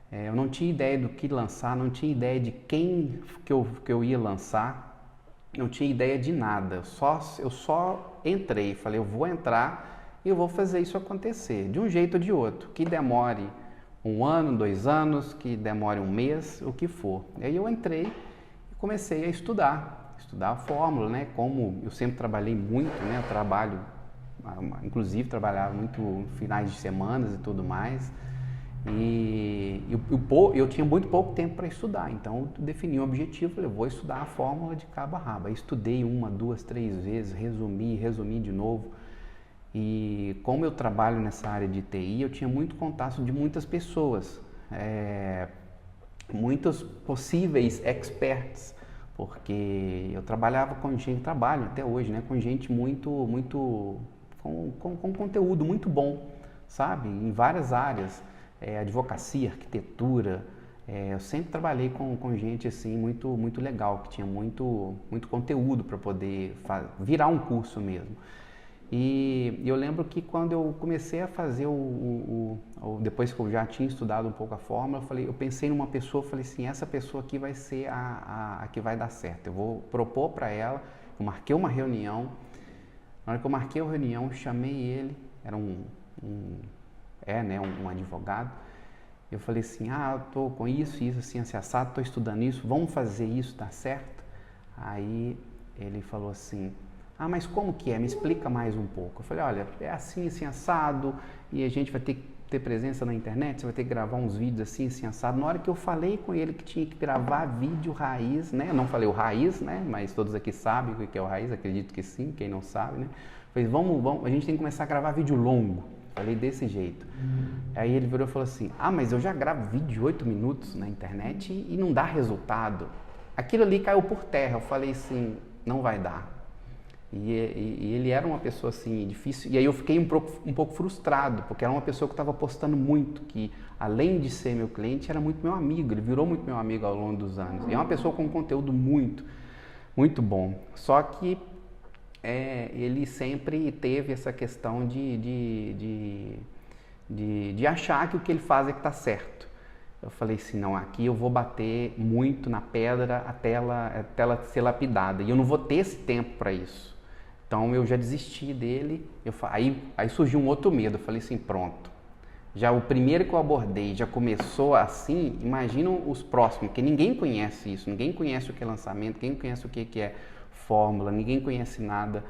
eu não tinha ideia do que lançar, não tinha ideia de quem que eu ia lançar, não tinha ideia de nada, eu só entrei, falei, eu vou entrar e eu vou fazer isso acontecer, de um jeito ou de outro, que demore 1 ano, 2 anos, que demore 1 mês, o que for. E aí eu entrei e comecei a estudar a fórmula, né? Como eu sempre trabalhei muito, né? Eu trabalho, inclusive trabalhava muito finais de semanas e tudo mais, e eu tinha muito pouco tempo para estudar, então eu defini um objetivo, falei, eu vou estudar a fórmula de cabo a rabo. Aí estudei 1, 2, 3 vezes, resumi de novo, e como eu trabalho nessa área de TI, eu tinha muito contato de muitas pessoas, muitos possíveis experts, porque eu trabalhava com gente, trabalho até hoje, né, com gente com conteúdo muito bom, sabe, em várias áreas, advocacia, arquitetura, eu sempre trabalhei com gente assim muito legal, que tinha muito conteúdo para poder virar um curso mesmo. E eu lembro que quando eu comecei a fazer depois que eu já tinha estudado um pouco a fórmula, eu pensei numa pessoa, falei assim, essa pessoa aqui vai ser a que vai dar certo, eu vou propor para ela. Eu marquei uma reunião. Na hora que eu marquei a reunião, eu chamei ele, era um advogado. Eu falei assim, eu tô com isso, assim, assado, tô estudando isso, vamos fazer isso, tá certo? Aí ele falou assim, mas como que é? Me explica mais um pouco. Eu falei, olha, é assim, assado, e a gente vai ter que ter presença na internet, você vai ter que gravar uns vídeos assim, assado. Na hora que eu falei com ele que tinha que gravar vídeo raiz, né? Eu não falei o raiz, né? Mas todos aqui sabem o que é o raiz, acredito que sim, quem não sabe, né? Eu falei, vamos, a gente tem que começar a gravar vídeo longo. Falei desse jeito. Aí ele virou e falou assim, mas eu já gravo vídeo de 8 minutos na internet e não dá resultado. Aquilo ali caiu por terra. Eu falei assim, não vai dar. E ele era uma pessoa assim, difícil, e aí eu fiquei um pouco frustrado, porque era uma pessoa que estava postando muito, que além de ser meu cliente, era muito meu amigo, ele virou muito meu amigo ao longo dos anos, e é uma pessoa com conteúdo muito bom, só que ele sempre teve essa questão de achar que o que ele faz é que está certo. Eu falei assim, não, aqui eu vou bater muito na pedra até ela ser lapidada, e eu não vou ter esse tempo para isso. Então eu já desisti dele. Aí surgiu um outro medo. Eu falei assim, pronto. Já o primeiro que eu abordei já começou assim, imagina os próximos, que ninguém conhece isso, ninguém conhece o que é lançamento, ninguém conhece o que é fórmula, ninguém conhece nada.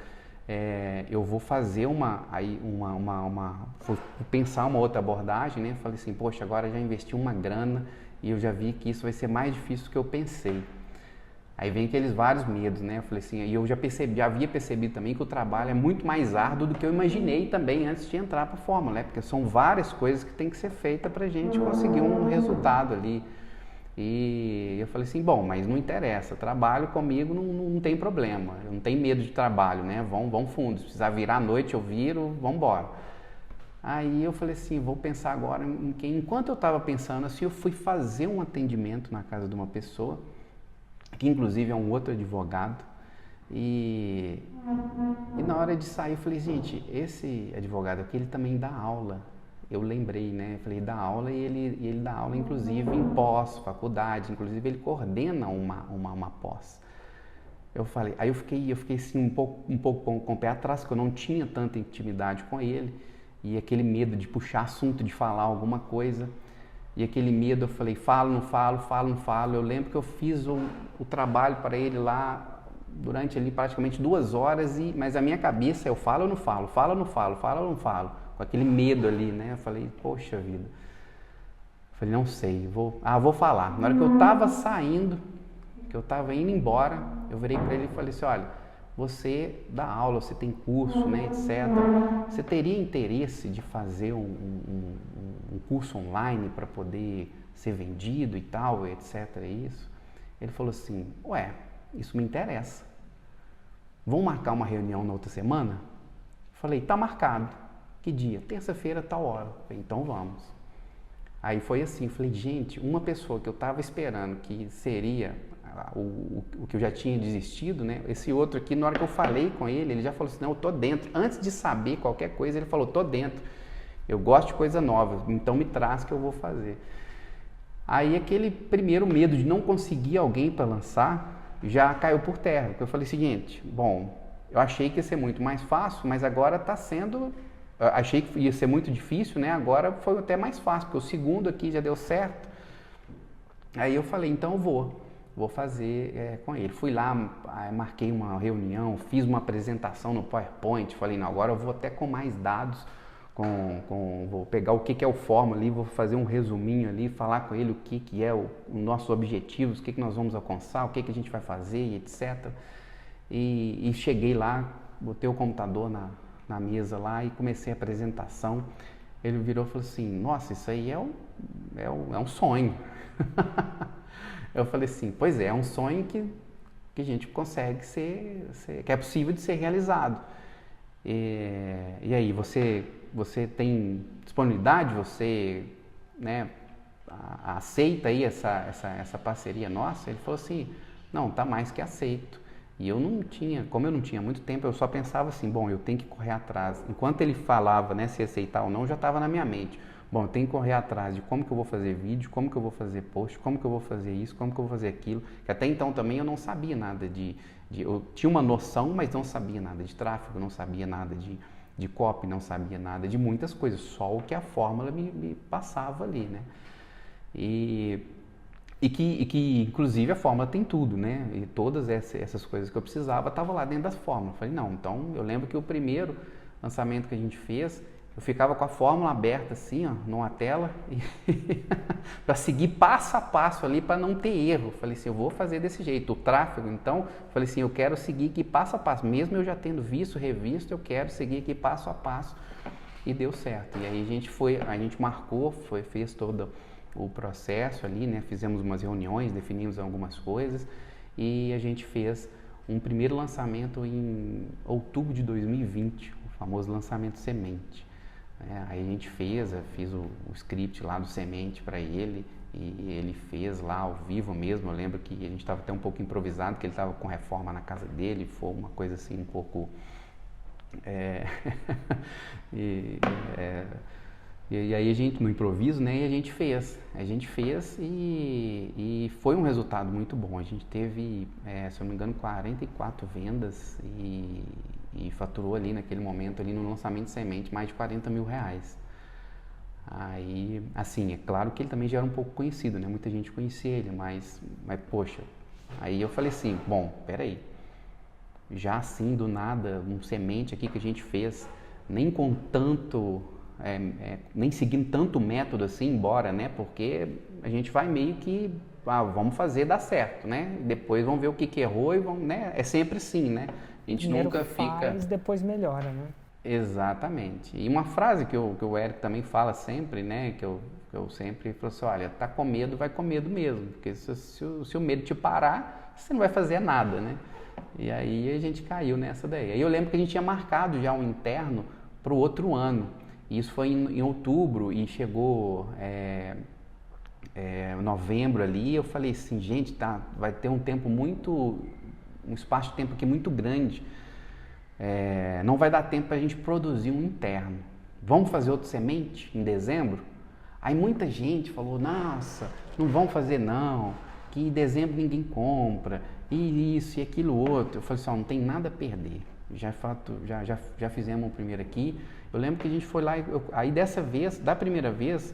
Eu vou fazer vou pensar uma outra abordagem, né? Falei assim, poxa, agora já investi uma grana e eu já vi que isso vai ser mais difícil do que eu pensei. Aí vem aqueles vários medos, né? Eu falei assim, e eu já havia percebido também que o trabalho é muito mais árduo do que eu imaginei também antes de entrar para a fórmula, né? Porque são várias coisas que tem que ser feita para a gente conseguir um resultado ali. E eu falei assim, bom, mas não interessa, trabalho comigo não tem problema, eu não tenho medo de trabalho, né? Vão fundo, se precisar virar à noite eu viro, vamos embora. Aí eu falei assim, vou pensar agora em quem. Enquanto eu estava pensando assim, eu fui fazer um atendimento na casa de uma pessoa, que inclusive é um outro advogado, e na hora de sair eu falei, gente, esse advogado aqui, ele também dá aula. Eu lembrei, né? Eu falei, dá aula e ele dá aula inclusive em pós-faculdade, inclusive ele coordena uma pós. Eu falei, aí eu fiquei assim um pouco com o pé atrás, porque eu não tinha tanta intimidade com ele, e aquele medo de puxar assunto, de falar alguma coisa, e aquele medo, eu falei, falo, não falo. Eu lembro que eu fiz o trabalho para ele lá durante ali praticamente 2 horas, mas a minha cabeça, eu falo ou não falo, falo ou não falo, com aquele medo ali, né? Eu falei, poxa vida. Eu falei, não sei, vou falar. Na hora que eu estava saindo, que eu estava indo embora, eu virei para ele e falei assim, olha, você dá aula, você tem curso, né, etc. Você teria interesse de fazer um curso online para poder ser vendido e tal, etc. Isso? Ele falou assim, ué, isso me interessa. Vamos marcar uma reunião na outra semana? Eu falei, tá marcado. Que dia? Terça-feira, tal hora. Eu falei, então vamos. Aí foi assim, eu falei, gente, uma pessoa que eu estava esperando que seria o que eu já tinha desistido, né? Esse outro aqui, na hora que eu falei com ele, ele já falou assim, não, eu tô dentro. Antes de saber qualquer coisa, ele falou, tô dentro. Eu gosto de coisa nova, então me traz que eu vou fazer. Aí aquele primeiro medo de não conseguir alguém para lançar já caiu por terra. Porque eu falei o seguinte, bom, eu achei que ia ser muito mais fácil, mas agora está sendo... Achei que ia ser muito difícil, né? Agora foi até mais fácil, porque o segundo aqui já deu certo. Aí eu falei, então eu vou fazer com ele. Fui lá, marquei uma reunião, fiz uma apresentação no PowerPoint, falei, não, agora eu vou até com mais dados, vou pegar o que é o Fórmula ali, vou fazer um resuminho ali, falar com ele o que é o nossos objetivos, o que nós vamos alcançar, o que a gente vai fazer, etc. E cheguei lá, botei o computador na mesa lá e comecei a apresentação. Ele virou e falou assim, nossa, isso aí é um sonho. Eu falei assim, pois é um sonho que a gente consegue que é possível de ser realizado. E aí, você tem disponibilidade? Você, né, aceita aí essa parceria nossa? Ele falou assim, não, tá mais que aceito. E como eu não tinha muito tempo, eu só pensava assim, bom, eu tenho que correr atrás. Enquanto ele falava, né, se aceitar ou não, já estava na minha mente. Bom, eu tenho que correr atrás de como que eu vou fazer vídeo, como que eu vou fazer post, como que eu vou fazer isso, como que eu vou fazer aquilo. Que até então também eu não sabia nada eu tinha uma noção, mas não sabia nada de tráfego, não sabia nada de copy, não sabia nada de muitas coisas. Só o que a fórmula me passava ali, né? E que inclusive a fórmula tem tudo, né? E todas essas coisas que eu precisava estavam lá dentro das fórmulas. Eu falei, não, então eu lembro que o primeiro lançamento que a gente fez, eu ficava com a fórmula aberta assim, ó, numa tela, para seguir passo a passo ali, para não ter erro. Eu falei assim, eu vou fazer desse jeito. O tráfego, então, eu falei assim, eu quero seguir aqui passo a passo. Mesmo eu já tendo visto, revisto, eu quero seguir aqui passo a passo. E deu certo. E aí a gente marcou, fez todo o processo ali, né? Fizemos umas reuniões, definimos algumas coisas e a gente fez um primeiro lançamento em outubro de 2020, o famoso lançamento Semente. Aí a gente fiz o script lá do Semente para ele e ele fez lá ao vivo mesmo. Eu lembro que a gente estava até um pouco improvisado, que ele estava com reforma na casa dele, foi uma coisa assim um pouco... E aí a gente, no improviso, né, a gente fez e foi um resultado muito bom. A gente teve, se eu não me engano, 44 vendas e faturou ali naquele momento, ali no lançamento de semente, mais de 40 mil reais. Aí, assim, é claro que ele também já era um pouco conhecido, né? Muita gente conhecia ele, mas poxa, aí eu falei assim, bom, peraí, já assim do nada, um semente aqui que a gente fez, nem com tanto, nem seguindo tanto método assim, embora, né? Porque a gente vai meio que, vamos fazer dar certo, né? Depois vamos ver o que errou e vamos, né? É sempre assim, né? A gente Primeiro nunca faz, depois melhora, né? Exatamente. E uma frase que o Érico também fala sempre, né? Que eu sempre falo assim, olha, tá com medo, vai com medo mesmo. Porque se o medo te parar, você não vai fazer nada, né? E aí a gente caiu nessa daí. Aí eu lembro que a gente tinha marcado já um interno para o outro ano. E isso foi em outubro e chegou novembro ali. Eu falei assim, gente, vai ter um espaço de tempo aqui muito grande. Não vai dar tempo para a gente produzir um interno. Vamos fazer outro semente em dezembro? Aí muita gente falou, nossa, não vão fazer não, que em dezembro ninguém compra, e isso e aquilo outro. Eu falei assim, não tem nada a perder. Já fizemos o primeiro aqui. Eu lembro que a gente foi lá, aí dessa vez, da primeira vez,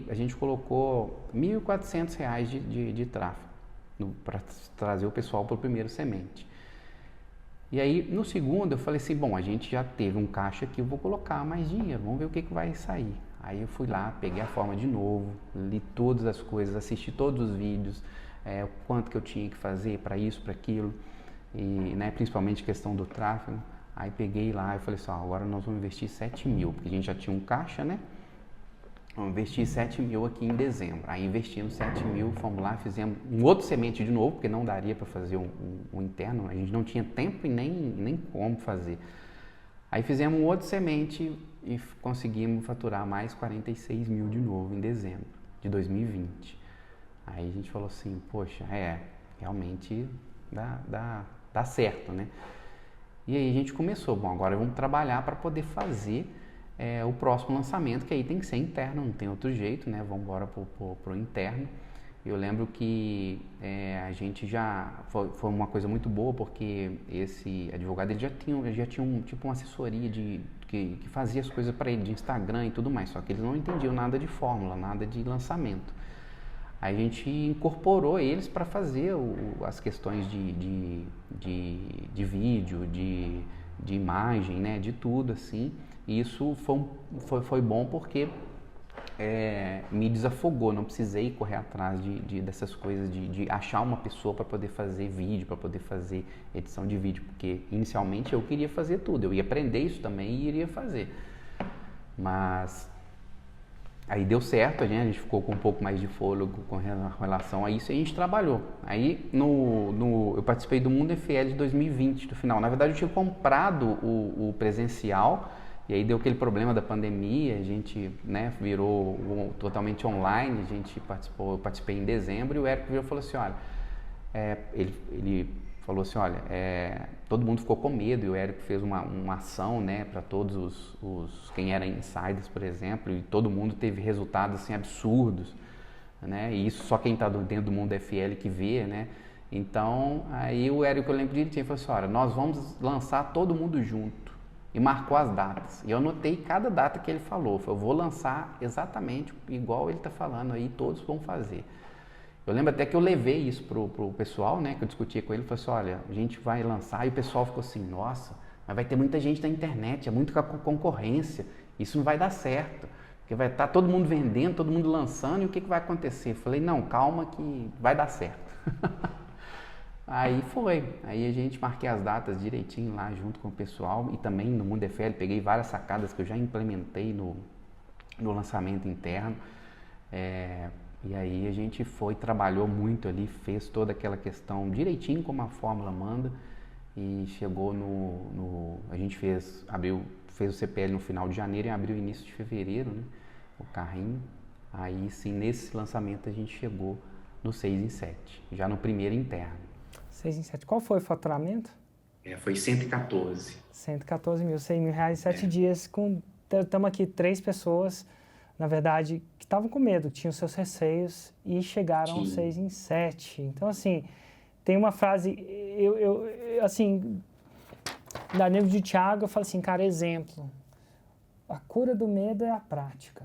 a gente colocou R$ 1.400 de tráfego para trazer o pessoal para o primeiro semente. E aí, no segundo, eu falei assim, bom, a gente já teve um caixa aqui, eu vou colocar mais dinheiro, vamos ver o que vai sair. Aí eu fui lá, peguei a forma de novo, li todas as coisas, assisti todos os vídeos, o quanto que eu tinha que fazer para isso, para aquilo, e né, principalmente questão do tráfego. Aí peguei lá e falei assim, agora nós vamos investir 7 mil, porque a gente já tinha um caixa, né? Vamos investir 7 mil aqui em dezembro. Aí investimos 7 mil, fomos lá, fizemos um outro semente de novo, porque não daria para fazer um interno, a gente não tinha tempo e nem como fazer. Aí fizemos um outro semente e conseguimos faturar mais 46 mil de novo em dezembro de 2020. Aí a gente falou assim, poxa, realmente dá certo, né? E aí a gente começou, bom, agora vamos trabalhar para poder fazer o próximo lançamento, que aí tem que ser interno, não tem outro jeito, né? Vamos embora pro interno. Eu lembro que a gente foi uma coisa muito boa, porque esse advogado ele já tinha tipo uma assessoria que fazia as coisas para ele, de Instagram e tudo mais, só que eles não entendiam nada de fórmula, nada de lançamento. Aí a gente incorporou eles para fazer as questões de vídeo, de imagem, né? De tudo assim. E isso foi bom porque me desafogou, não precisei correr atrás dessas coisas, de achar uma pessoa para poder fazer vídeo, para poder fazer edição de vídeo, porque inicialmente eu queria fazer tudo, eu ia aprender isso também e iria fazer. Mas aí deu certo, a gente ficou com um pouco mais de fôlego com relação a isso e a gente trabalhou. Aí eu participei do Mundo FL de 2020, do final. Na verdade eu tinha comprado o presencial. E aí deu aquele problema da pandemia, a gente virou totalmente online, eu participei em dezembro e o Érico virou e falou assim, olha, ele falou assim, olha, todo mundo ficou com medo e o Érico fez uma ação, né, para todos quem era insiders, por exemplo, e todo mundo teve resultados assim absurdos, né, e isso só quem está dentro do mundo FL que vê, né. Então, aí o Érico, eu lembro direitinho, falou assim, olha, nós vamos lançar todo mundo junto. E marcou as datas. E eu anotei cada data que ele falou. Eu vou lançar exatamente igual ele está falando aí, todos vão fazer. Eu lembro até que eu levei isso pro pessoal, né? Que eu discutia com ele. Falei assim, olha, a gente vai lançar. E o pessoal ficou assim, nossa, mas vai ter muita gente na internet, é muita concorrência. Isso não vai dar certo. Porque vai estar todo mundo vendendo, todo mundo lançando. E o que vai acontecer? Eu falei, não, calma que vai dar certo. Aí a gente marquei as datas direitinho lá junto com o pessoal e também no Mundo FL peguei várias sacadas que eu já implementei no lançamento interno e aí a gente trabalhou muito ali, fez toda aquela questão direitinho como a fórmula manda e chegou a gente fez o CPL no final de janeiro e abriu início de fevereiro, né, o carrinho. Aí sim, nesse lançamento a gente chegou no 6 em 7, já no primeiro interno. 6 em 7. Qual foi o faturamento? Foi 114. 114 mil, 100 mil reais em 7 dias. Estamos aqui 3 pessoas, na verdade, que estavam com medo, tinham seus receios e chegaram ao 6 em 7. Então, assim, tem uma frase, assim, da nível de Thiago, eu falo assim, cara, exemplo. A cura do medo é a prática.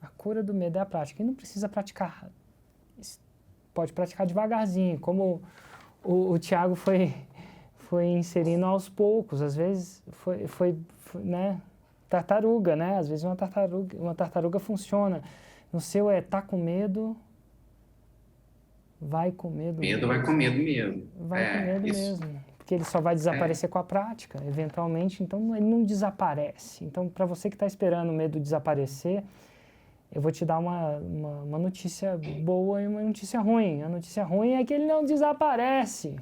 A cura do medo é a prática. E não precisa praticar. Pode praticar devagarzinho, como o Thiago foi inserindo aos poucos. Às vezes foi né? Tartaruga, né? Às vezes uma tartaruga funciona. No seu tá com medo, vai com medo Medo vai com medo mesmo. Vai com medo isso. mesmo. Porque ele só vai desaparecer com a prática, eventualmente. Então, ele não desaparece. Então, para você que está esperando o medo desaparecer, eu vou te dar uma notícia boa e uma notícia ruim. A notícia ruim é que ele não desaparece.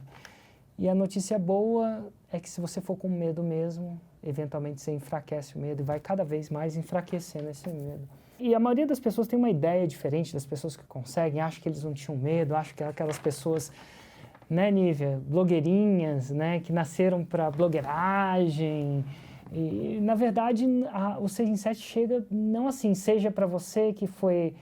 E a notícia boa é que se você for com medo mesmo, eventualmente você enfraquece o medo e vai cada vez mais enfraquecendo esse medo. E a maioria das pessoas tem uma ideia diferente das pessoas que conseguem, acha que eles não tinham medo, acha que aquelas pessoas, né, Nívia, blogueirinhas, né, que nasceram para blogueiragem. E, na verdade, o 6 em 7 chega não assim, seja para você que foi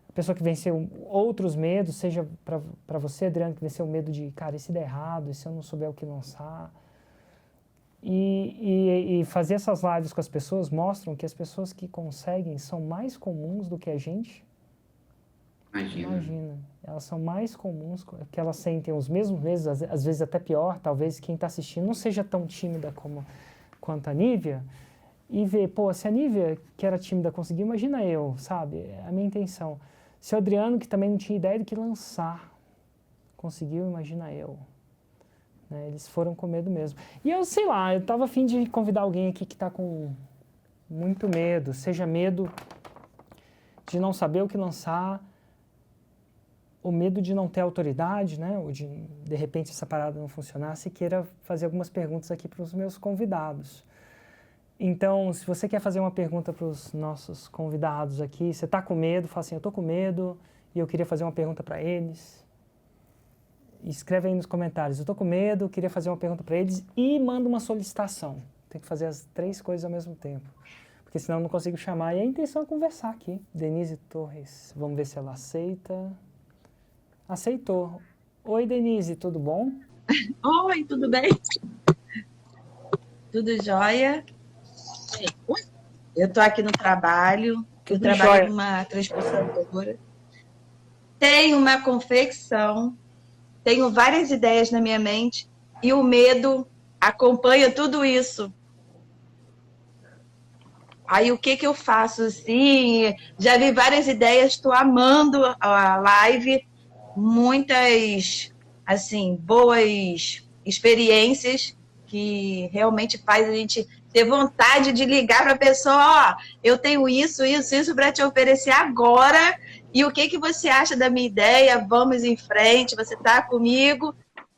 a pessoa que venceu outros medos, seja para você, Adriano, que venceu o medo de, cara, e se der errado, e se eu não souber o que lançar. E fazer essas lives com as pessoas mostram que as pessoas que conseguem são mais comuns do que a gente. Imagina. Elas são mais comuns, que elas sentem os mesmos medos, às vezes até pior, talvez quem está assistindo não seja tão tímida quanto a Nívia, e ver, pô, se a Nívia, que era tímida, conseguiu, imagina eu, sabe? A minha intenção. Se o Adriano, que também não tinha ideia do que lançar, conseguiu, imagina eu. Né? Eles foram com medo mesmo. E eu, sei lá, eu estava a fim de convidar alguém aqui que está com muito medo, seja medo de não saber o que lançar, o medo de não ter autoridade, né? Ou de repente essa parada não funcionar, se queira fazer algumas perguntas aqui para os meus convidados. Então, se você quer fazer uma pergunta para os nossos convidados aqui, você está com medo, fala assim, eu estou com medo e eu queria fazer uma pergunta para eles. Escreve aí nos comentários, eu estou com medo, queria fazer uma pergunta para eles e manda uma solicitação. Tem que fazer as 3 coisas ao mesmo tempo, porque senão eu não consigo chamar. E a intenção é conversar aqui. Denise Torres, vamos ver se ela aceita. Aceitou. Oi, Denise, tudo bom? Oi, tudo bem? Tudo jóia? Eu estou aqui no trabalho, eu trabalho numa transportadora. Tenho uma confecção, tenho várias ideias na minha mente e o medo acompanha tudo isso. Aí o que eu faço? Assim, já vi várias ideias, estou amando a live, muitas, assim, boas experiências que realmente faz a gente ter vontade de ligar para a pessoa, ó, eu tenho isso para te oferecer agora, e o que você acha da minha ideia? Vamos em frente, você tá comigo,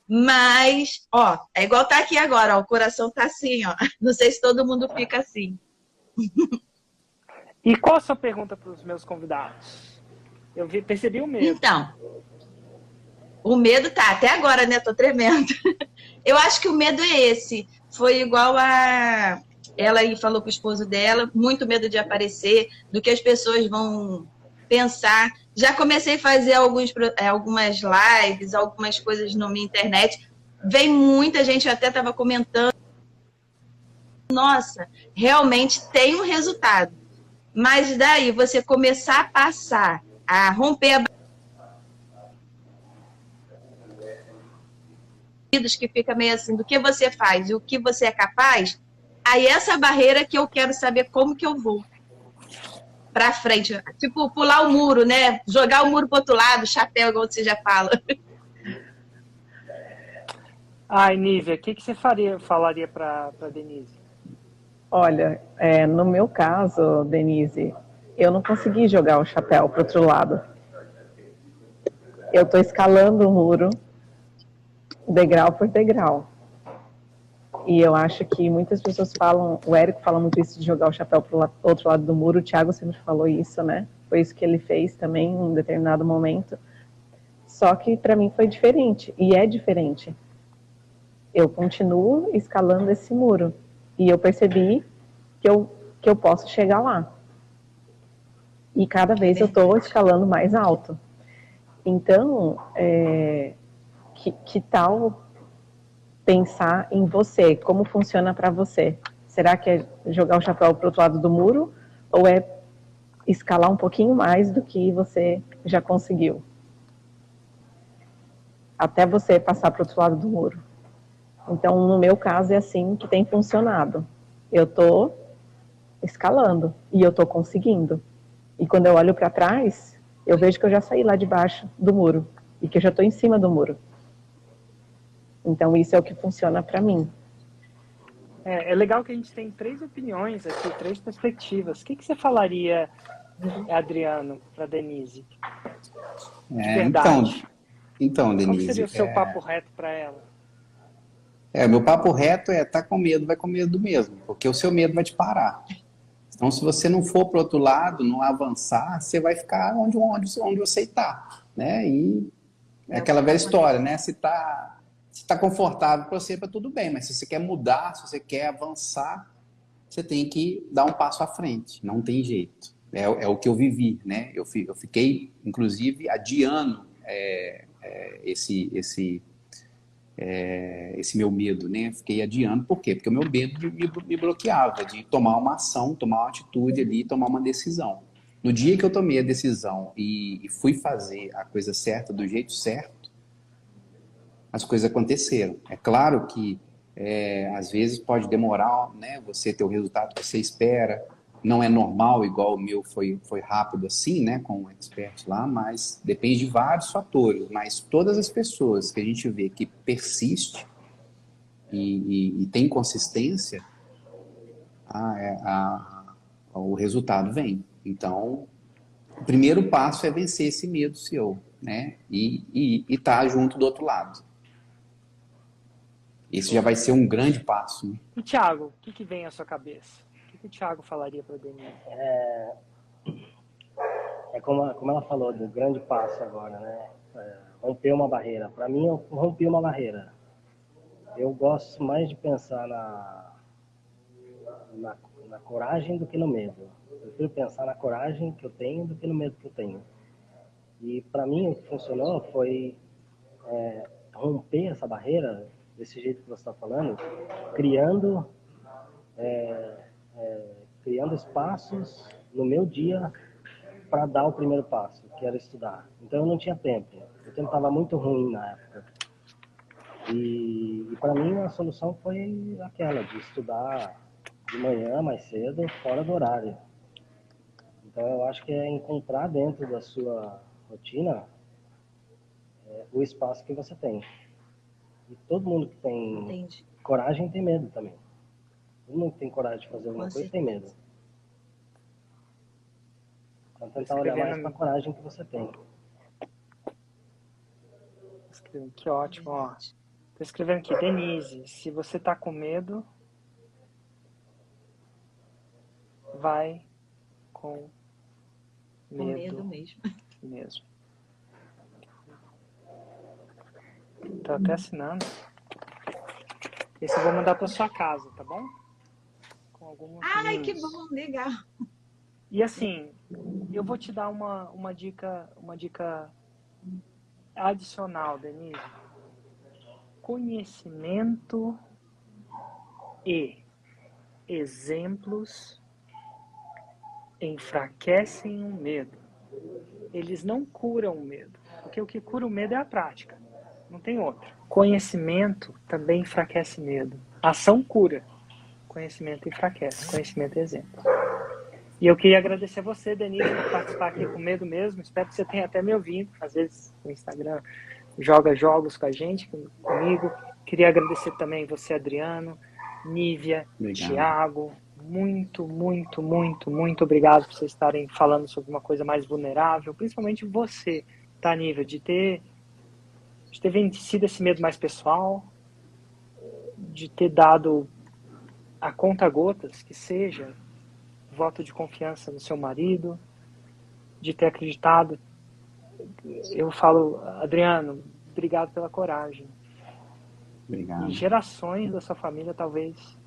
mas, ó, é igual tá aqui agora, ó, o coração tá assim, ó, não sei se todo mundo fica assim. E qual a sua pergunta para os meus convidados? Eu percebi o medo. Então, o medo tá, até agora, né, tô tremendo. Eu acho que o medo é esse, foi igual a... Ela aí falou com o esposo dela, muito medo de aparecer, do que as pessoas vão pensar. Já comecei a fazer algumas lives, algumas coisas na minha internet. Vem muita gente, eu até estava comentando. Nossa, realmente tem um resultado. Mas daí você começar a passar, a romper a que fica meio assim, do que você faz e o que você é capaz, aí essa barreira que eu quero saber como que eu vou pra frente. Tipo, pular o muro, né? Jogar o muro pro outro lado, chapéu, igual você já fala. Ai, Nívia, o que você falaria pra Denise? Olha, no meu caso, Denise, eu não consegui jogar o chapéu pro outro lado. Eu tô escalando o muro, degrau por degrau. E eu acho que muitas pessoas falam, o Érico fala muito isso de jogar o chapéu pro outro lado do muro, o Thiago sempre falou isso, né? Foi isso que ele fez também em um determinado momento. Só que para mim foi diferente, e é diferente. Eu continuo escalando esse muro, e eu percebi que eu posso chegar lá. E cada vez eu estou escalando mais alto. Então, que tal pensar em você, como funciona para você. Será que é jogar o chapéu para o outro lado do muro ou é escalar um pouquinho mais do que você já conseguiu? Até você passar para o outro lado do muro. Então, no meu caso, é assim que tem funcionado. Eu estou escalando e eu estou conseguindo. E quando eu olho para trás, eu vejo que eu já saí lá de baixo do muro e que eu já estou em cima do muro. Então, isso é o que funciona para mim. É legal que a gente tem 3 opiniões aqui, 3 perspectivas. O que você falaria, Adriano, para Denise? De verdade. Então, Denise... Qual que seria o seu papo reto para ela? Meu papo reto é: tá com medo, vai com medo mesmo, porque o seu medo vai te parar. Então, se você não for para o outro lado, não avançar, você vai ficar onde você está, né? E é aquela velha história, né? Se tá confortável para você, tudo bem, mas se você quer mudar, se você quer avançar, você tem que dar um passo à frente, não tem jeito. É o que eu vivi, né? Eu fiquei, inclusive, adiando esse meu medo, né? Fiquei adiando, por quê? Porque o meu medo me bloqueava de tomar uma ação, tomar uma atitude ali, tomar uma decisão. No dia que eu tomei a decisão e fui fazer a coisa certa do jeito certo, as coisas aconteceram. É claro que às vezes pode demorar, né? Você ter o resultado que você espera. Não é normal, igual o meu foi rápido assim, né, com o expert lá, mas depende de vários fatores. Mas todas as pessoas que a gente vê que persiste e tem consistência, o resultado vem. Então, o primeiro passo é vencer esse medo seu, né, e estar junto do outro lado. Esse já vai ser um grande passo, né? E, Thiago, o que vem à sua cabeça? O que o Thiago falaria para a Denise? Como ela falou, do grande passo agora, né? Romper uma barreira. Para mim, eu rompi uma barreira. Eu gosto mais de pensar na coragem do que no medo. Eu prefiro pensar na coragem que eu tenho do que no medo que eu tenho. E para mim, o que funcionou foi romper essa barreira, desse jeito que você está falando, criando espaços no meu dia para dar o primeiro passo, que era estudar. Então eu não tinha tempo. O tempo estava muito ruim na época. E para mim a solução foi aquela de estudar de manhã mais cedo, fora do horário. Então eu acho que é encontrar dentro da sua rotina o espaço que você tem. E todo mundo que tem coragem tem medo também. Todo mundo que tem coragem de fazer alguma coisa tem medo. Então tentar olhar mais para a coragem que você tem. Que ótimo, ó. Tô escrevendo aqui, Denise, se você tá com medo, vai com medo mesmo. Tô até assinando. Esse eu vou mandar para sua casa, tá bom? Com alguns Ai, que bom, legal. E assim, eu vou te dar uma dica adicional, Denise. Conhecimento e exemplos enfraquecem o medo. Eles não curam o medo, porque o que cura o medo é a prática, não tem outra. Conhecimento também enfraquece medo. Ação cura, conhecimento enfraquece, conhecimento é exemplo. E eu queria agradecer a você, Denise, por participar aqui com medo mesmo. Espero que você tenha até me ouvido. Às vezes no Instagram joga jogos com a gente, comigo. Queria agradecer também você, Adriano, Nívia, Thiago. Muito, muito, muito, muito obrigado por vocês estarem falando sobre uma coisa mais vulnerável. Principalmente você, tá, Nívia, de ter vencido esse medo mais pessoal, de ter dado a conta-gotas, que seja, voto de confiança no seu marido, de ter acreditado. Eu falo, Adriano, obrigado pela coragem. Obrigado. E gerações da sua família talvez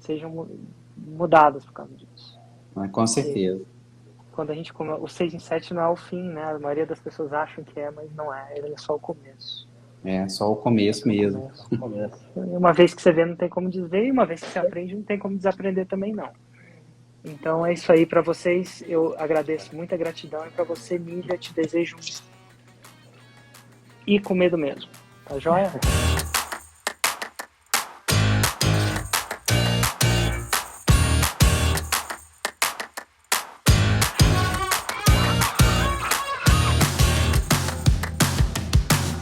sejam mudadas por causa disso. Com certeza. Quando a gente o 6 em 7 não é o fim, né? A maioria das pessoas acham que é, mas não é. Ele é só o começo. É só o começo mesmo. Começa. Uma vez que você vê, não tem como desver, e uma vez que você aprende, não tem como desaprender também, não. Então é isso aí para vocês. Eu agradeço, muita gratidão. E para você, Nívia, te desejo ir com medo mesmo. Tá joia?